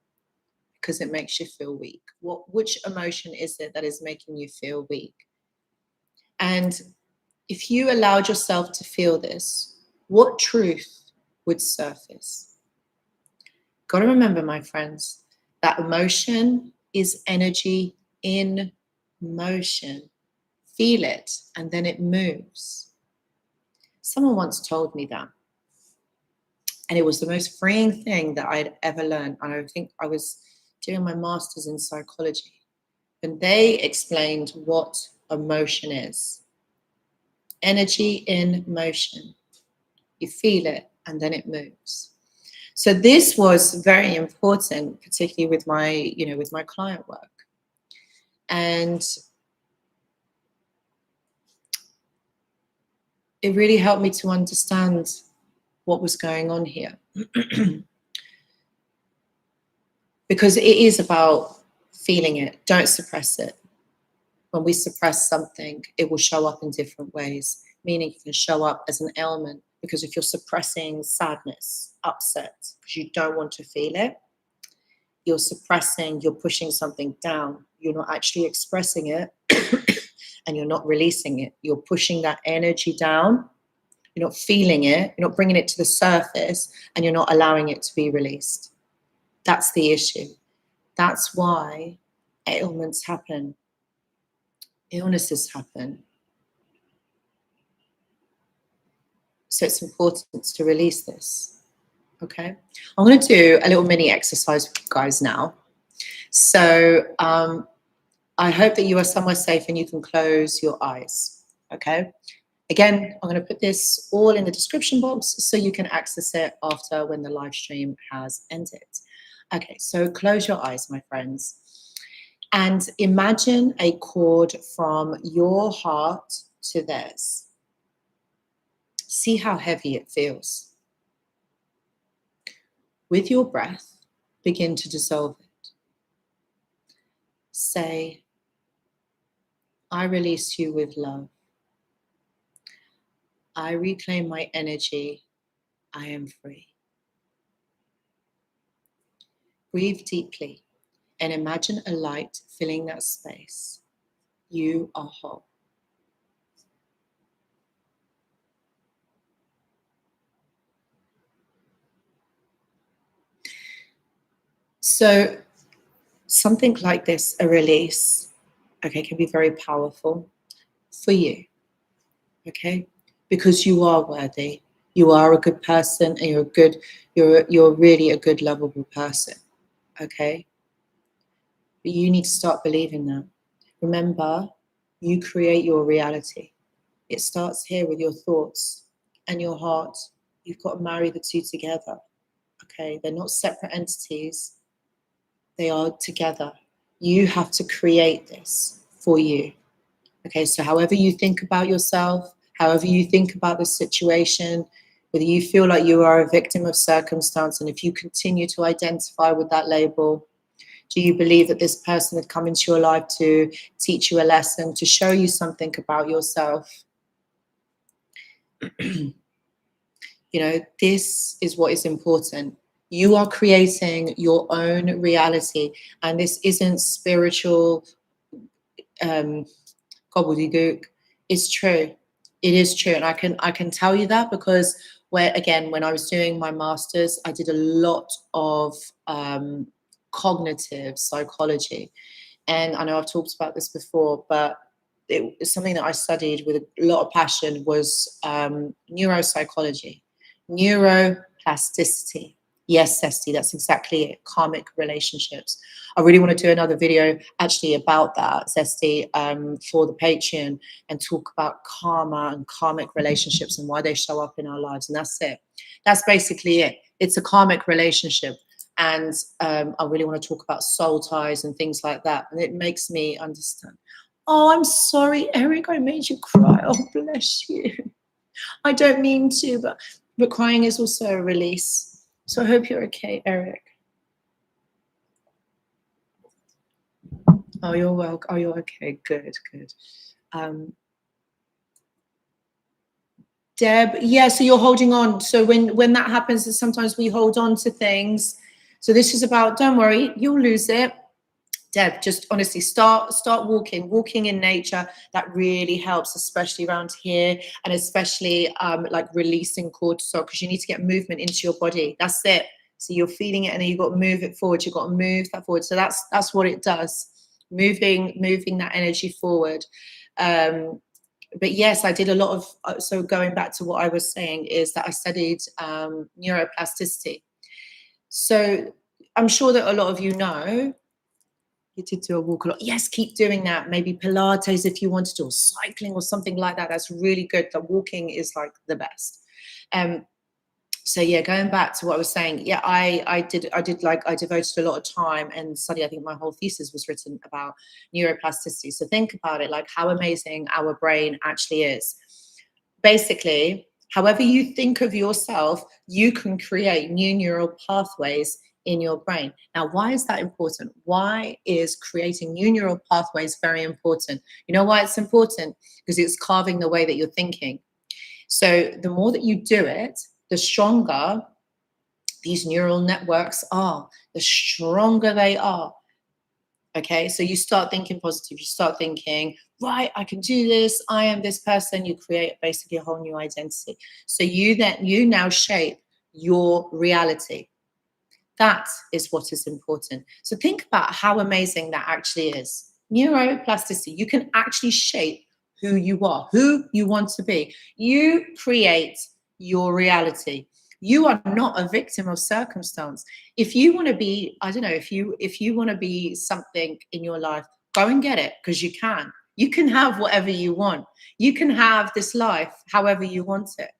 because it makes you feel weak. Which emotion is it that is making you feel weak? And if you allowed yourself to feel this, what truth would surface? Got to remember, my friends, that emotion is energy in motion. Feel it, and then it moves. Someone once told me that. And it was the most freeing thing that I'd ever learned. And I think I was doing my master's in psychology. And they explained what emotion is. Energy in motion. You feel it, and then it moves. So this was very important, particularly with my client work. And it really helped me to understand what was going on here. Because it is about feeling it. Don't suppress it. When we suppress something, it will show up in different ways, meaning it can show up as an ailment. Because if you're suppressing sadness, upset, because you don't want to feel it, you're suppressing, you're pushing something down. You're not actually expressing it and you're not releasing it. You're pushing that energy down. You're not feeling it. You're not bringing it to the surface, and you're not allowing it to be released. That's the issue. That's why ailments happen. illnesses happen. So it's important to release this. Okay. I'm going to do a little mini exercise with you guys now. So I hope that you are somewhere safe and you can close your eyes. Okay. Again, I'm going to put this all in the description box so you can access it after when the live stream has ended. Okay, so close your eyes, my friends, and imagine a cord from your heart to theirs. See how heavy it feels. With your breath, begin to dissolve it. Say, I release you with love. I reclaim my energy. I am free. Breathe deeply and imagine a light filling that space. You are whole. So something like this, a release, okay, can be very powerful for you, okay? Because you are worthy. You are a good person and you're really a good, lovable person, okay? But you need to start believing that. Remember, you create your reality. It starts here with your thoughts and your heart. You've got to marry the two together, okay? They're not separate entities. They are together. You have to create this for you. Okay, so however you think about yourself, however you think about the situation, whether you feel like you are a victim of circumstance, and if you continue to identify with that label, do you believe that this person had come into your life to teach you a lesson, to show you something about yourself? You know, this is what is important. You are creating your own reality, and this isn't spiritual gobbledygook. It's true. It is true, and I can tell you that because when I was doing my masters, I did a lot of cognitive psychology, and I know I've talked about this before, but it's something that I studied with a lot of passion was neuropsychology, neuroplasticity. Yes, Sesti, that's exactly it. Karmic relationships. I really want to do another video actually about that, Sesti, for the Patreon, and talk about karma and karmic relationships and why they show up in our lives. And that's it. That's basically it. It's a karmic relationship. And I really want to talk about soul ties and things like that. And it makes me understand. Oh, I'm sorry, Eric, I made you cry. Oh, bless you. I don't mean to, but crying is also a release. So I hope you're okay, Eric. Oh, you're welcome. Oh, you're okay. Good, good. Deb, yeah, so you're holding on. So when that happens, sometimes we hold on to things. So this is about, don't worry, you'll lose it. Deb, just honestly start walking in nature. That really helps, especially around here, and especially like releasing cortisol, because you need to get movement into your body. That's it. So you're feeling it, and then you've got to move it forward. You've got to move that forward. So that's what it does. Moving that energy forward. But yes, I did a lot of. So going back to what I was saying is that I studied neuroplasticity. So I'm sure that a lot of you know. You did do a walk a lot. Yes, keep doing that. Maybe Pilates if you wanted to, or cycling or something like that. That's really good. The walking is like the best. So yeah, going back to what I was saying, yeah, I devoted a lot of time and study. I think my whole thesis was written about neuroplasticity. So think about it, like how amazing our brain actually is. Basically, however you think of yourself, you can create new neural pathways in your brain. Now, why is that important? Why is creating new neural pathways very important? You know why it's important? Because it's carving the way that you're thinking. So the more that you do it, the stronger these neural networks are, the stronger they are. Okay, so you start thinking positive, you start thinking, right, I can do this, I am this person. You create basically a whole new identity. So you now shape your reality. That is what is important. So think about how amazing that actually is. Neuroplasticity. You can actually shape who you are, who you want to be. You create your reality. You are not a victim of circumstance. If you want to be, I don't know, if you want to be something in your life, go and get it, because you can. You can have whatever you want. You can have this life however you want it,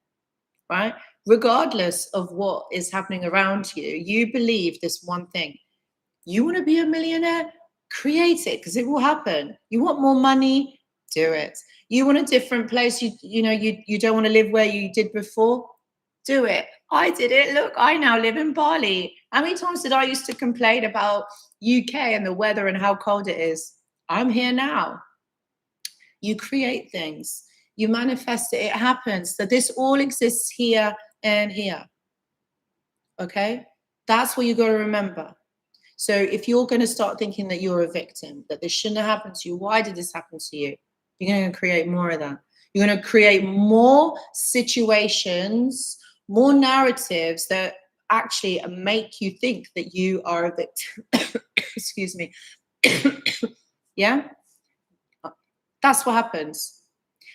right? Regardless of what is happening around you, you believe this one thing. You want to be a millionaire? Create it, because it will happen. You want more money? Do it. You want a different place? You don't want to live where you did before? Do it. I did it. Look, I now live in Bali. How many times did I used to complain about UK and the weather and how cold it is? I'm here now. You create things. You manifest it. It happens. So this all exists here and here. Okay? That's what you got to remember. So if you're going to start thinking that you're a victim, that this shouldn't have happened to you, why did this happen to you? You're going to create more of that. You're going to create more situations, more narratives that actually make you think that you are a victim. Excuse me. Yeah? That's what happens.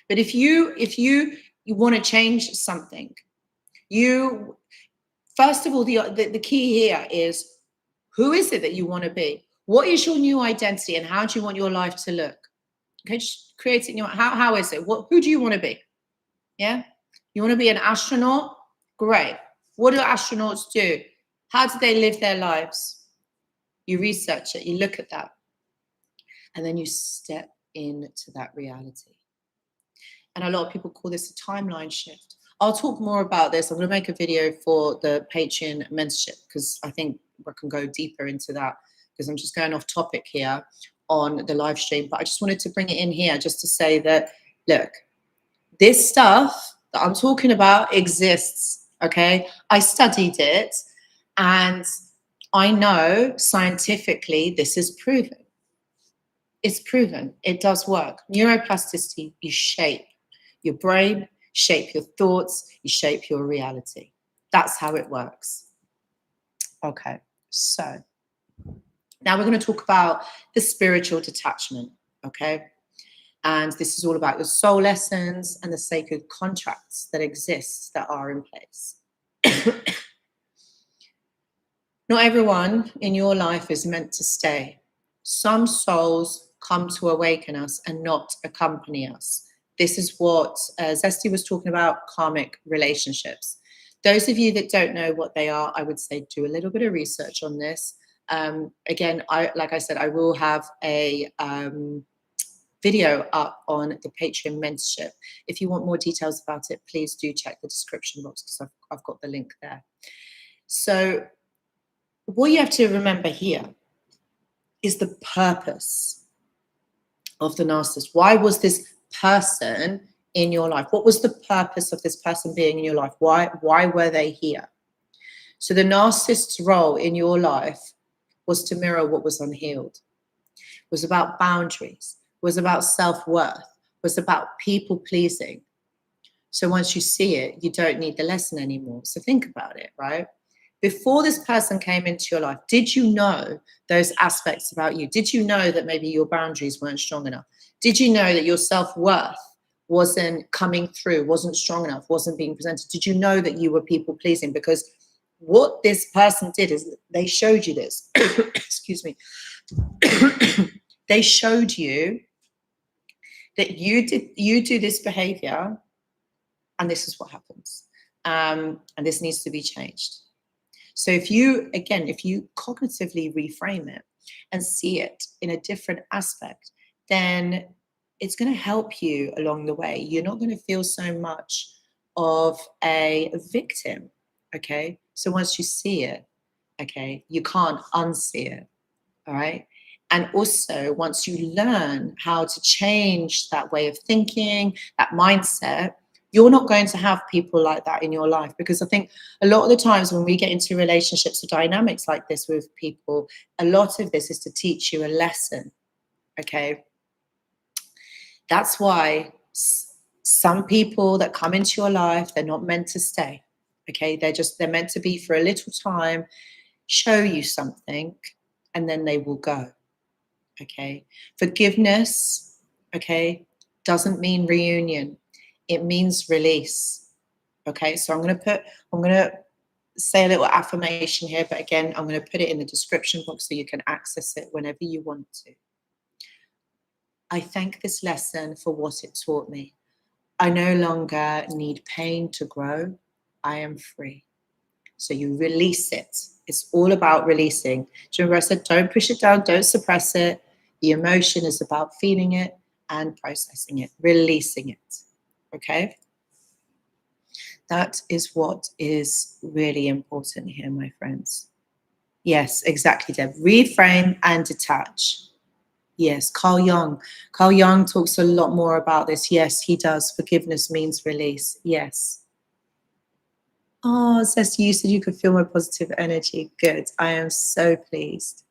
But if you want to change something, you first of all, the key here is, who is it that you want to be? What is your new identity, and how do you want your life to look? Okay, just create it in your, how is it? Who do you want to be? Yeah? You want to be an astronaut? Great. What do astronauts do? How do they live their lives? You research it, you look at that, and then you step into that reality. And a lot of people call this a timeline shift. I'll talk more about this. I'm going to make a video for the Patreon mentorship, because I think I can go deeper into that, because I'm just going off topic here on the live stream. But I just wanted to bring it in here just to say that, look, this stuff that I'm talking about exists, okay? I studied it, and I know scientifically this is proven. It's proven. It does work. Neuroplasticity, you shape your brain, shape your thoughts, you shape your reality. That's how it works. Okay, so now we're going to talk about the spiritual detachment, okay? And this is all about your soul lessons and the sacred contracts that exist, that are in place. Not everyone in your life is meant to stay. Some souls come to awaken us and not accompany us. This is what Zesty was talking about, karmic relationships. Those of you that don't know what they are, I would say do a little bit of research on this. Again, like I said, I will have a video up on the Patreon mentorship. If you want more details about it, please do check the description box, because I've got the link there. So what you have to remember here is the purpose of the narcissist. Why was this person in your life? What was the purpose of this person being in your life? Why were they here? So the narcissist's role in your life was to mirror what was unhealed. It was about boundaries. It was about self-worth. It was about people pleasing. So once you see it, you don't need the lesson anymore. So think about it, right? Before this person came into your life, did you know those aspects about you? Did you know that maybe your boundaries weren't strong enough? Did you know that your self-worth wasn't coming through, wasn't strong enough, wasn't being presented? Did you know that you were people pleasing? Because what this person did is they showed you this. Excuse me. They showed you that you do this behavior, and this is what happens. And this needs to be changed. So if you cognitively reframe it and see it in a different aspect, then it's going to help you along the way. You're not going to feel so much of a victim, okay? So once you see it, okay, you can't unsee it, all right? And also, once you learn how to change that way of thinking, that mindset, you're not going to have people like that in your life. Because I think a lot of the times when we get into relationships or dynamics like this with people, a lot of this is to teach you a lesson, okay? That's why some people that come into your life, they're not meant to stay, okay? They're meant to be for a little time, show you something, and then they will go, okay? Forgiveness, okay, doesn't mean reunion. It means release, okay? So I'm going to say a little affirmation here, but again, I'm going to put it in the description box so you can access it whenever you want to. I thank this lesson for what it taught me. I no longer need pain to grow. I am free. So you release it. It's all about releasing. Do you remember I said, don't push it down, don't suppress it. The emotion is about feeling it and processing it, releasing it. Okay? That is what is really important here, my friends. Yes, exactly, Deb. Reframe and detach. Yes, Carl Jung. Carl Jung talks a lot more about this. Yes, he does. Forgiveness means release. Yes. Oh, Ceci, you said you could feel my positive energy. Good. I am so pleased.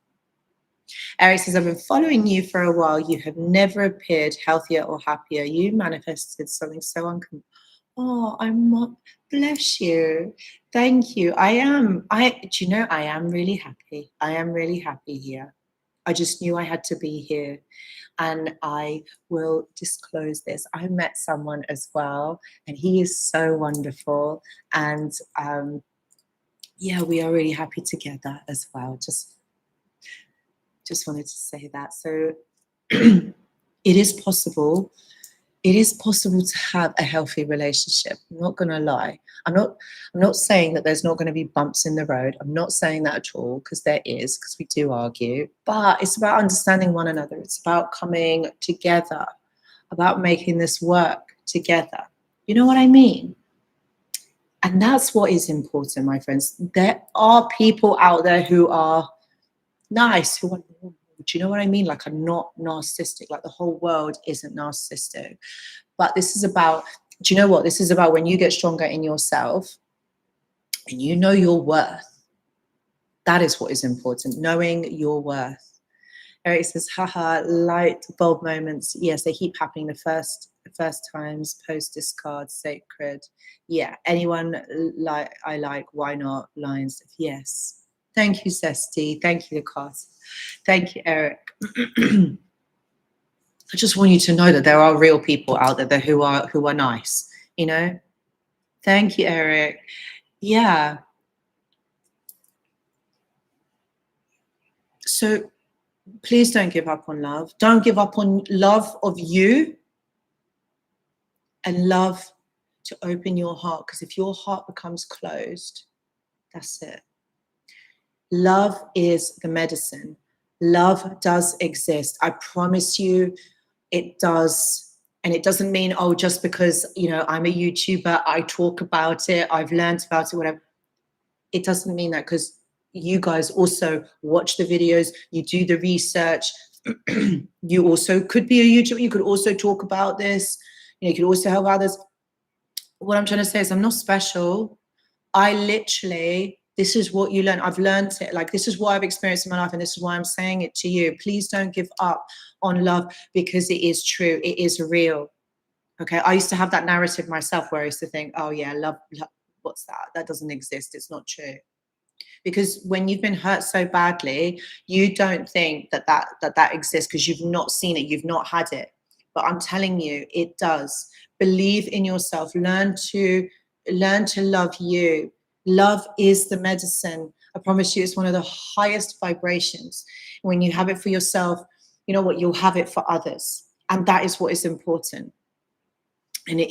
Eric says, I've been following you for a while. You have never appeared healthier or happier. You manifested something so unconventional. Oh, bless you. Thank you. I am really happy. I am really happy here. I just knew I had to be here. And I will disclose this. I met someone as well, and he is so wonderful. And yeah, we are really happy together as well. Just wanted to say that. So it is possible. It is possible to have a healthy relationship. I'm not going to lie. I'm not saying that there's not going to be bumps in the road. I'm not saying that at all, because there is, because we do argue. But it's about understanding one another. It's about coming together, about making this work together. You know what I mean? And that's what is important, my friends. There are people out there who are nice, who are, do you know what I mean? Like, are not narcissistic. Like, the whole world isn't narcissistic. But this is about, do you know what? This is about when you get stronger in yourself and you know your worth. That is what is important, knowing your worth. Eric says, haha, light bulb moments. Yes, they keep happening the first times, post discard, sacred. Yeah, anyone I like, why not? Lines. Yes. Thank you, Cesti. Thank you, Lucas. Thank you, Eric. I just want you to know that there are real people out there who are nice, you know? Thank you, Eric. Yeah. So please don't give up on love. Don't give up on love of you, and love to open your heart, because if your heart becomes closed, that's it. Love is the medicine. Love does exist. I promise you it does. And it doesn't mean, oh, just because, I'm a YouTuber, I talk about it, I've learned about it, whatever. It doesn't mean that, because you guys also watch the videos, you do the research. You also could be a YouTuber, you could also talk about this, you could also help others. What I'm trying to say is I'm not special. This is what you learn. I've learned it. Like, this is what I've experienced in my life, and this is why I'm saying it to you. Please don't give up on love, because it is true. It is real. Okay. I used to have that narrative myself where I used to think, oh yeah, love, what's that? That doesn't exist. It's not true. Because when you've been hurt so badly, you don't think that exists, because you've not seen it, you've not had it. But I'm telling you, it does. Believe in yourself. Learn to love you. Love is the medicine. I promise you, it's one of the highest vibrations. When you have it for yourself, you know what? You'll have it for others, and that is what is important. And it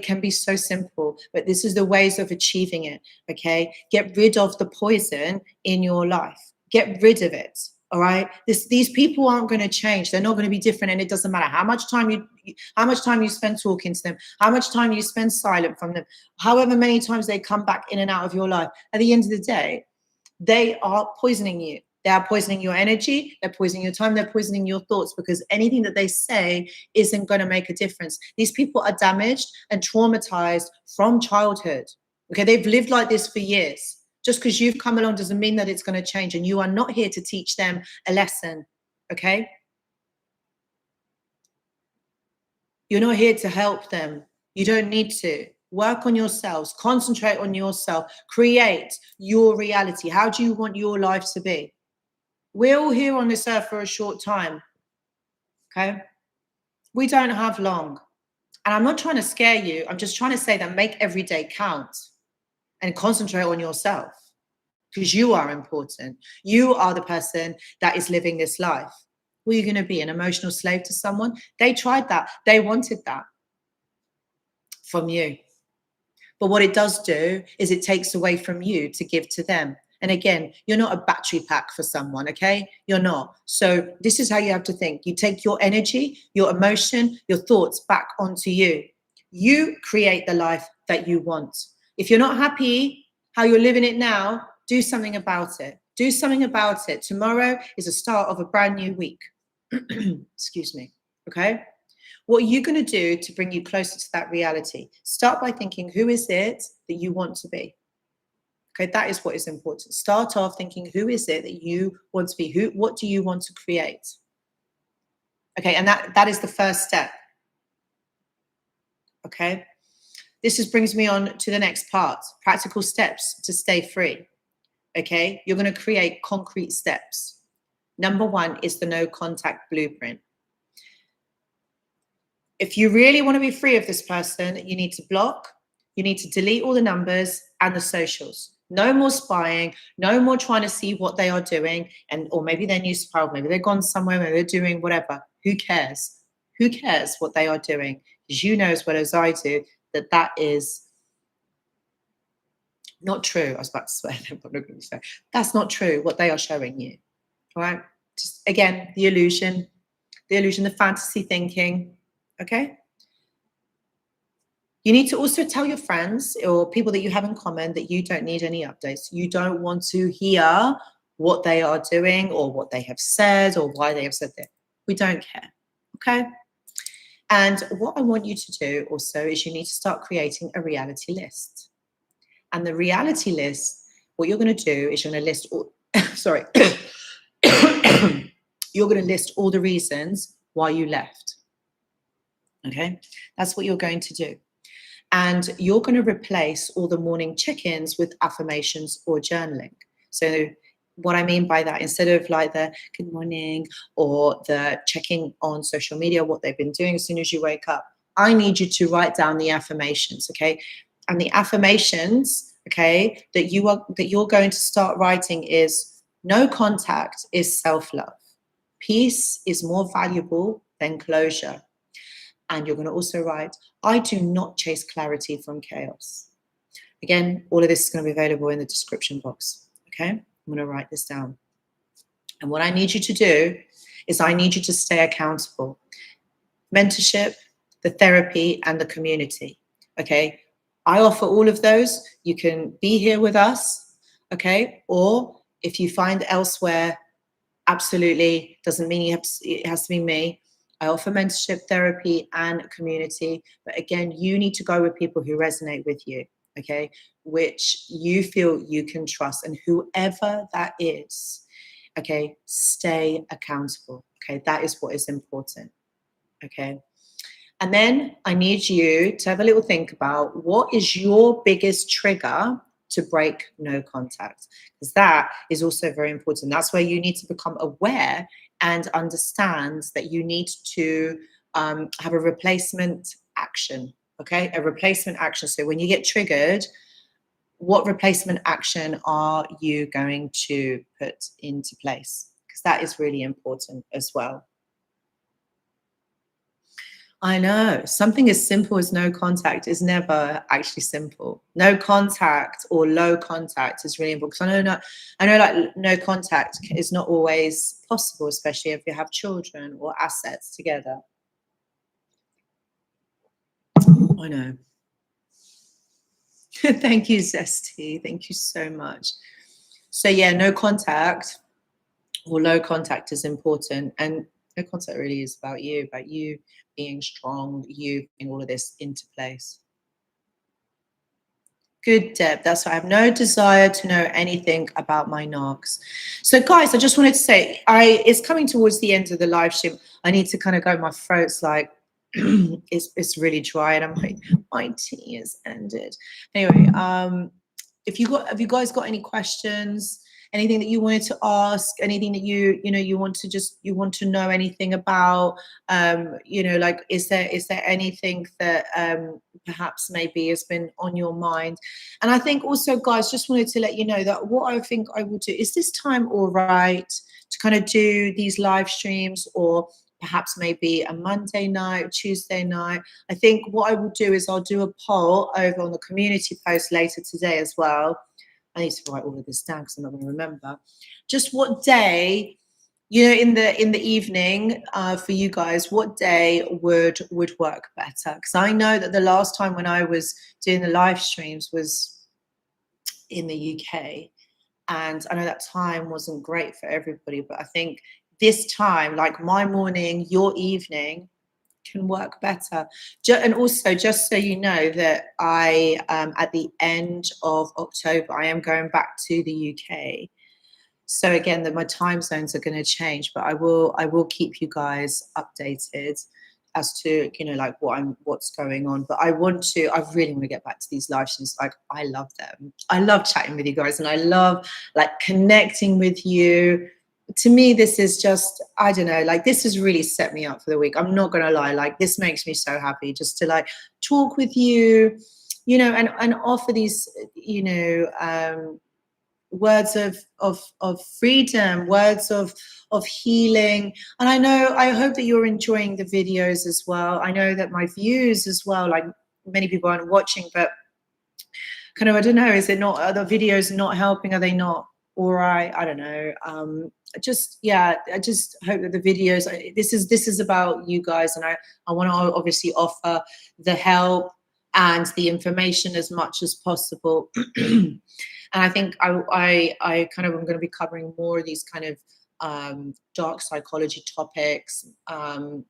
can be so simple, but this is the ways of achieving it. Okay. Get rid of the poison in your life. Get rid of it. All right. These people aren't going to change. They're not going to be different. And it doesn't matter how much time you spend talking to them, how much time you spend silent from them, however many times they come back in and out of your life. At the end of the day, they are poisoning you. They are poisoning your energy, they're poisoning your time, they're poisoning your thoughts, because anything that they say isn't going to make a difference. These people are damaged and traumatized from childhood. Okay, they've lived like this for years. Just because you've come along doesn't mean that it's going to change, and you are not here to teach them a lesson. Okay? You're not here to help them. You don't need to. Work on yourselves, concentrate on yourself, create your reality. How do you want your life to be? We're all here on this earth for a short time. Okay? We don't have long. And I'm not trying to scare you. I'm just trying to say that make every day count and concentrate on yourself, because you are important. You are the person that is living this life. Were you going to be an emotional slave to someone? They tried that. They wanted that from you. But what it does do is it takes away from you to give to them. And again, you're not a battery pack for someone, okay? You're not. So this is how you have to think. You take your energy, your emotion, your thoughts back onto you. You create the life that you want. If you're not happy how you're living it now, do something about it. Do something about it. Tomorrow is the start of a brand new week. Excuse me, okay? What are you going to do to bring you closer to that reality? Start by thinking, who is it that you want to be? Okay, that is what is important. Start off thinking, who is it that you want to be? What do you want to create? Okay, and that is the first step. Okay, this brings me on to the next part, practical steps to stay free. Okay, you're going to create concrete steps. Number one is the no contact blueprint. If you really want to be free of this person, you need to block, you need to delete all the numbers and the socials. No more spying, no more trying to see what they are doing, or maybe they're new spiral, maybe they've gone somewhere, maybe they're doing whatever. Who cares? Who cares what they are doing? Because you know as well as I do that is not true. I was about to swear, but I'm not going to say. That's not true what they are showing you. All right? Just again, the illusion, the fantasy thinking. Okay? You need to also tell your friends or people that you have in common that you don't need any updates. You don't want to hear what they are doing or what they have said or why they have said that. We don't care. Okay? And what I want you to do also is you need to start creating a reality list. And the reality list, what you're going to do is you're going to list all, sorry, you're going to list all the reasons why you left. Okay? That's what you're going to do. And you're going to replace all the morning check-ins with affirmations or journaling. So what I mean by that, instead of like the good morning or the checking on social media, what they've been doing as soon as you wake up, I need you to write down the affirmations, okay? And the affirmations, okay, that you're going to start writing is no contact is self-love. Peace is more valuable than closure. And you're going to also write, I do not chase clarity from chaos. Again, all of this is going to be available in the description box. Okay, I'm going to write this down. And what I need you to do is I need you to stay accountable. Mentorship, the therapy, and the community. Okay, I offer all of those. You can be here with us. Okay, or if you find elsewhere, absolutely doesn't mean it has to be me. I offer mentorship, therapy, and community. But again, you need to go with people who resonate with you, okay? Which you feel you can trust. And whoever that is, okay, stay accountable, okay? That is what is important, okay? And then I need you to have a little think about what is your biggest trigger to break no contact, because that is also very important. That's where you need to become aware and understand that you need to have a replacement action, okay? A replacement action. So when you get triggered, what replacement action are you going to put into place? Because that is really important as well. I know something as simple as no contact is never actually simple. No contact or low contact is really important, because I know like no contact is not always possible, especially if you have children or assets together. I know. Thank you, Zesty. Thank you so much. So yeah, no contact or low contact is important, and no contact really is about you being strong, you putting all of this into place. Good, Deb. That's why I have no desire to know anything about my narcs. So, guys, I just wanted to say, it's coming towards the end of the live stream. I need to kind of go. My throat's like it's really dry, and I'm like, my tea has ended. Anyway, have you guys got any questions? anything that you wanted to ask, anything that you want to you want to know anything about, like, is there anything that perhaps maybe has been on your mind? And I think also, guys, just wanted to let you know that what I think I will do is, this time all right to kind of do these live streams, or perhaps maybe a Monday night, Tuesday night. I think what I will do is I'll do a poll over on the community post later today as well. I need to write all of this down because I'm not going to remember. Just what day, in the evening, for you guys, what day would work better? Because I know that the last time when I was doing the live streams was in the UK, and I know that time wasn't great for everybody, but I think this time, like my morning, your evening, can work better. And also, just so you know, that I, at the end of October, I am going back to the UK. So again, my time zones are going to change, but I will keep you guys updated as to like what's going on. But I really want to get back to these live streams. Like, I love them. I love chatting with you guys, and I love like connecting with you. To me, this is just, I don't know, like, this has really set me up for the week. I'm not gonna lie, like, this makes me so happy just to like talk with you, and offer these, words of freedom, words of healing. And I hope that you're enjoying the videos as well. I know that my views as well, like, many people aren't watching, but kind of, I don't know, are the videos not helping? Are they not all right? I don't know. I just hope that the videos, this is about you guys, and I want to obviously offer the help and the information as much as possible. And I think I kind of am going to be covering more of these kind of dark psychology topics, and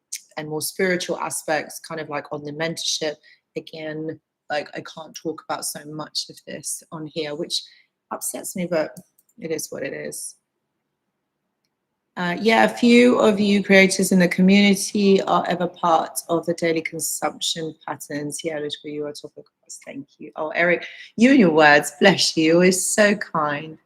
more spiritual aspects, kind of like on the mentorship. Again, like, I can't talk about so much of this on here, which upsets me, but it is what it is. A few of you creators in the community are ever part of the daily consumption patterns. Yeah, Anoushka, you are top of course. Thank you. Oh, Eric, you and your words, bless you. Always so kind.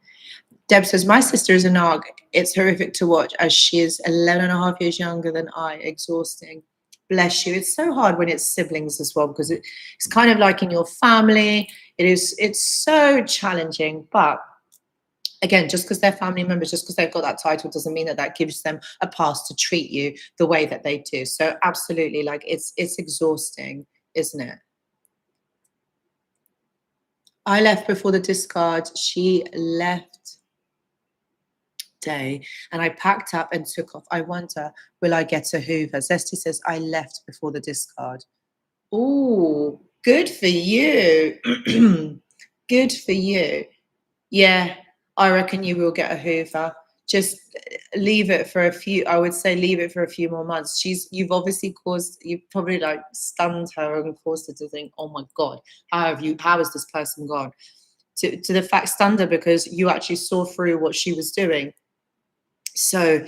Deb says, my sister is a narc. It's horrific to watch, as she is 11 and a half years younger than I. Exhausting. Bless you. It's so hard when it's siblings as well, because it's kind of like in your family. It's so challenging, but again, just because they're family members, just because they've got that title, doesn't mean that gives them a pass to treat you the way that they do. So absolutely, like, it's exhausting, isn't it? I left before the discard. She left day, and I packed up and took off. I wonder, will I get a Hoover? Zesty says, I left before the discard. Oh, good for you. Good for you. Yeah, I reckon you will get a Hoover. Just leave it for I would say leave it for a few more months. You've probably like stunned her and caused her to think, oh my God, how has this person gone? To the fact, stunned her because you actually saw through what she was doing. So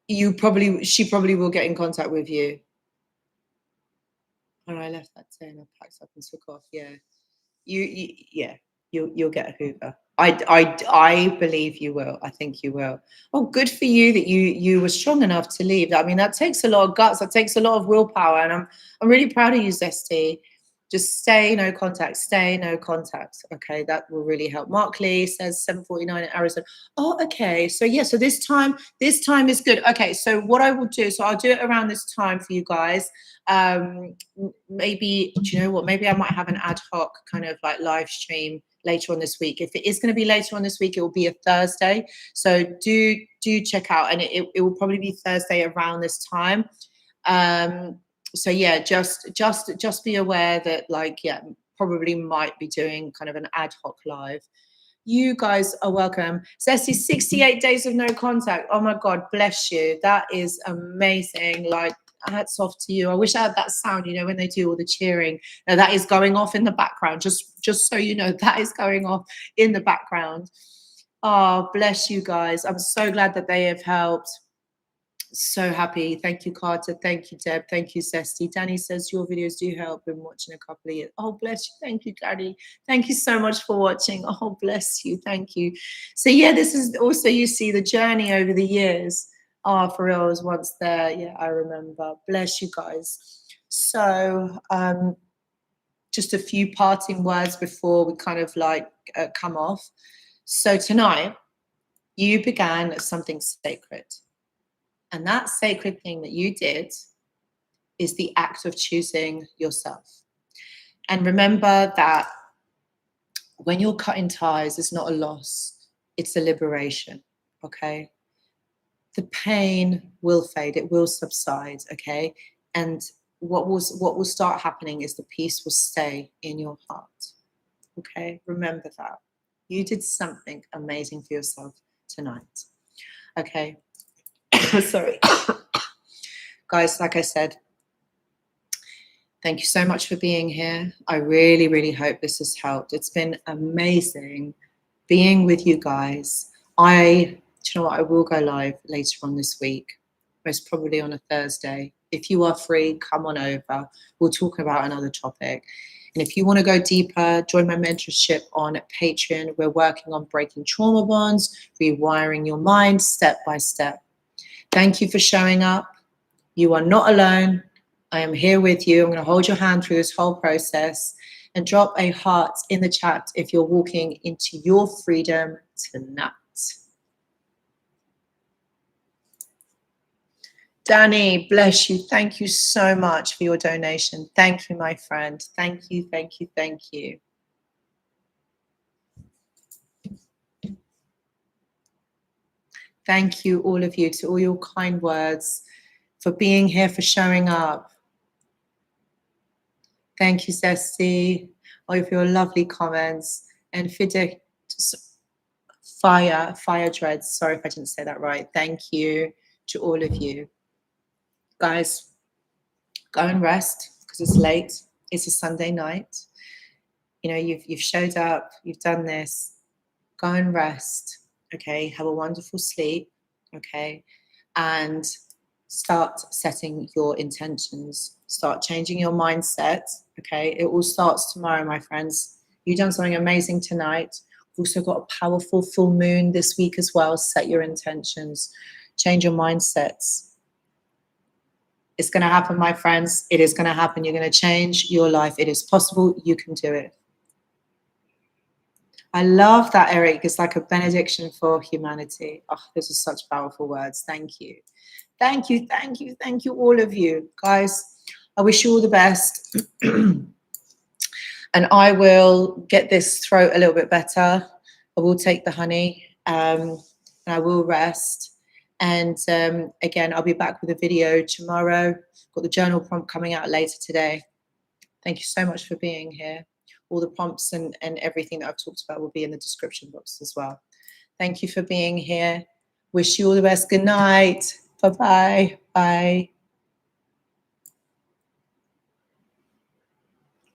she probably will get in contact with you. And I left that day and I packed up and took off. Yeah. You'll get a Hoover. I believe you will. I think you will. Oh, good for you that you were strong enough to leave. I mean, that takes a lot of guts. That takes a lot of willpower, and I'm really proud of you, Zesty. Just stay no contact. Stay no contact. Okay, that will really help. Mark Lee says 7:49 in Arizona. Oh, okay. So yeah. So this time is good. Okay. So what I will do. So I'll do it around this time for you guys. Maybe, do you know what? Maybe I might have an ad hoc kind of like live stream later on this week. If it is going to be later on this week, it will be a Thursday. So do check out, and it will probably be Thursday around this time. So yeah, just be aware that, like, yeah, probably might be doing kind of an ad hoc live. You guys are welcome. Zesty, 68 days of no contact. Oh my God, bless you. That is amazing. Like, hats off to you. I wish I had that sound, when they do all the cheering. Now, that is going off in the background. Just so you know, that is going off in the background. Oh, bless you guys. I'm so glad that they have helped. So happy. Thank you, Carter. Thank you, Deb. Thank you, Zesty. Danny says your videos do help. Been watching a couple of years. Oh, bless you. Thank you, Danny. Thank you so much for watching. Oh, bless you. Thank you. So yeah, this is also, you see the journey over the years. Ah, for real, I was once there. Yeah, I remember. Bless you guys. So just a few parting words before we kind of like come off. So tonight, you began something sacred. And that sacred thing that you did is the act of choosing yourself. And remember that when you're cutting ties, it's not a loss, it's a liberation, okay? The pain will fade, it will subside, okay? And what will start happening is the peace will stay in your heart, okay? Remember that. You did something amazing for yourself tonight, okay? Sorry. Guys, like I said, thank you so much for being here. I really, really hope this has helped. It's been amazing being with you guys. Do you know what? I will go live later on this week, most probably on a Thursday. If you are free, come on over. We'll talk about another topic. And if you want to go deeper, join my mentorship on Patreon. We're working on breaking trauma bonds, rewiring your mind step by step. Thank you for showing up. You are not alone. I am here with you. I'm going to hold your hand through this whole process, and drop a heart in the chat if you're walking into your freedom tonight. Danny, bless you. Thank you so much for your donation. Thank you, my friend. Thank you, thank you, thank you. Thank you, all of you, to all your kind words, for being here, for showing up. Thank you, Zesty, all of your lovely comments. And Fire Dreads, sorry if I didn't say that right. Thank you to all of you. Guys, go and rest because it's late. It's a Sunday night. You know, you've showed up, you've done this. Go and rest, okay? Have a wonderful sleep, okay? And start setting your intentions. Start changing your mindset, okay? It all starts tomorrow, my friends. You've done something amazing tonight. We've also got a powerful full moon this week as well. Set your intentions. Change your mindsets. It's going to happen, my friends. It is going to happen. You're going to change your life. It is possible. You can do it. I love that, Eric. It's like a benediction for humanity. Oh, those are such powerful words. Thank you. Thank you, thank you, thank you, all of you. Guys, I wish you all the best. And I will get this throat a little bit better. I will take the honey and I will rest. And again, I'll be back with a video tomorrow. Got the journal prompt coming out later today. Thank you so much for being here. All the prompts and everything that I've talked about will be in the description box as well. Thank you for being here. Wish you all the best. Good night. Bye-bye. Bye.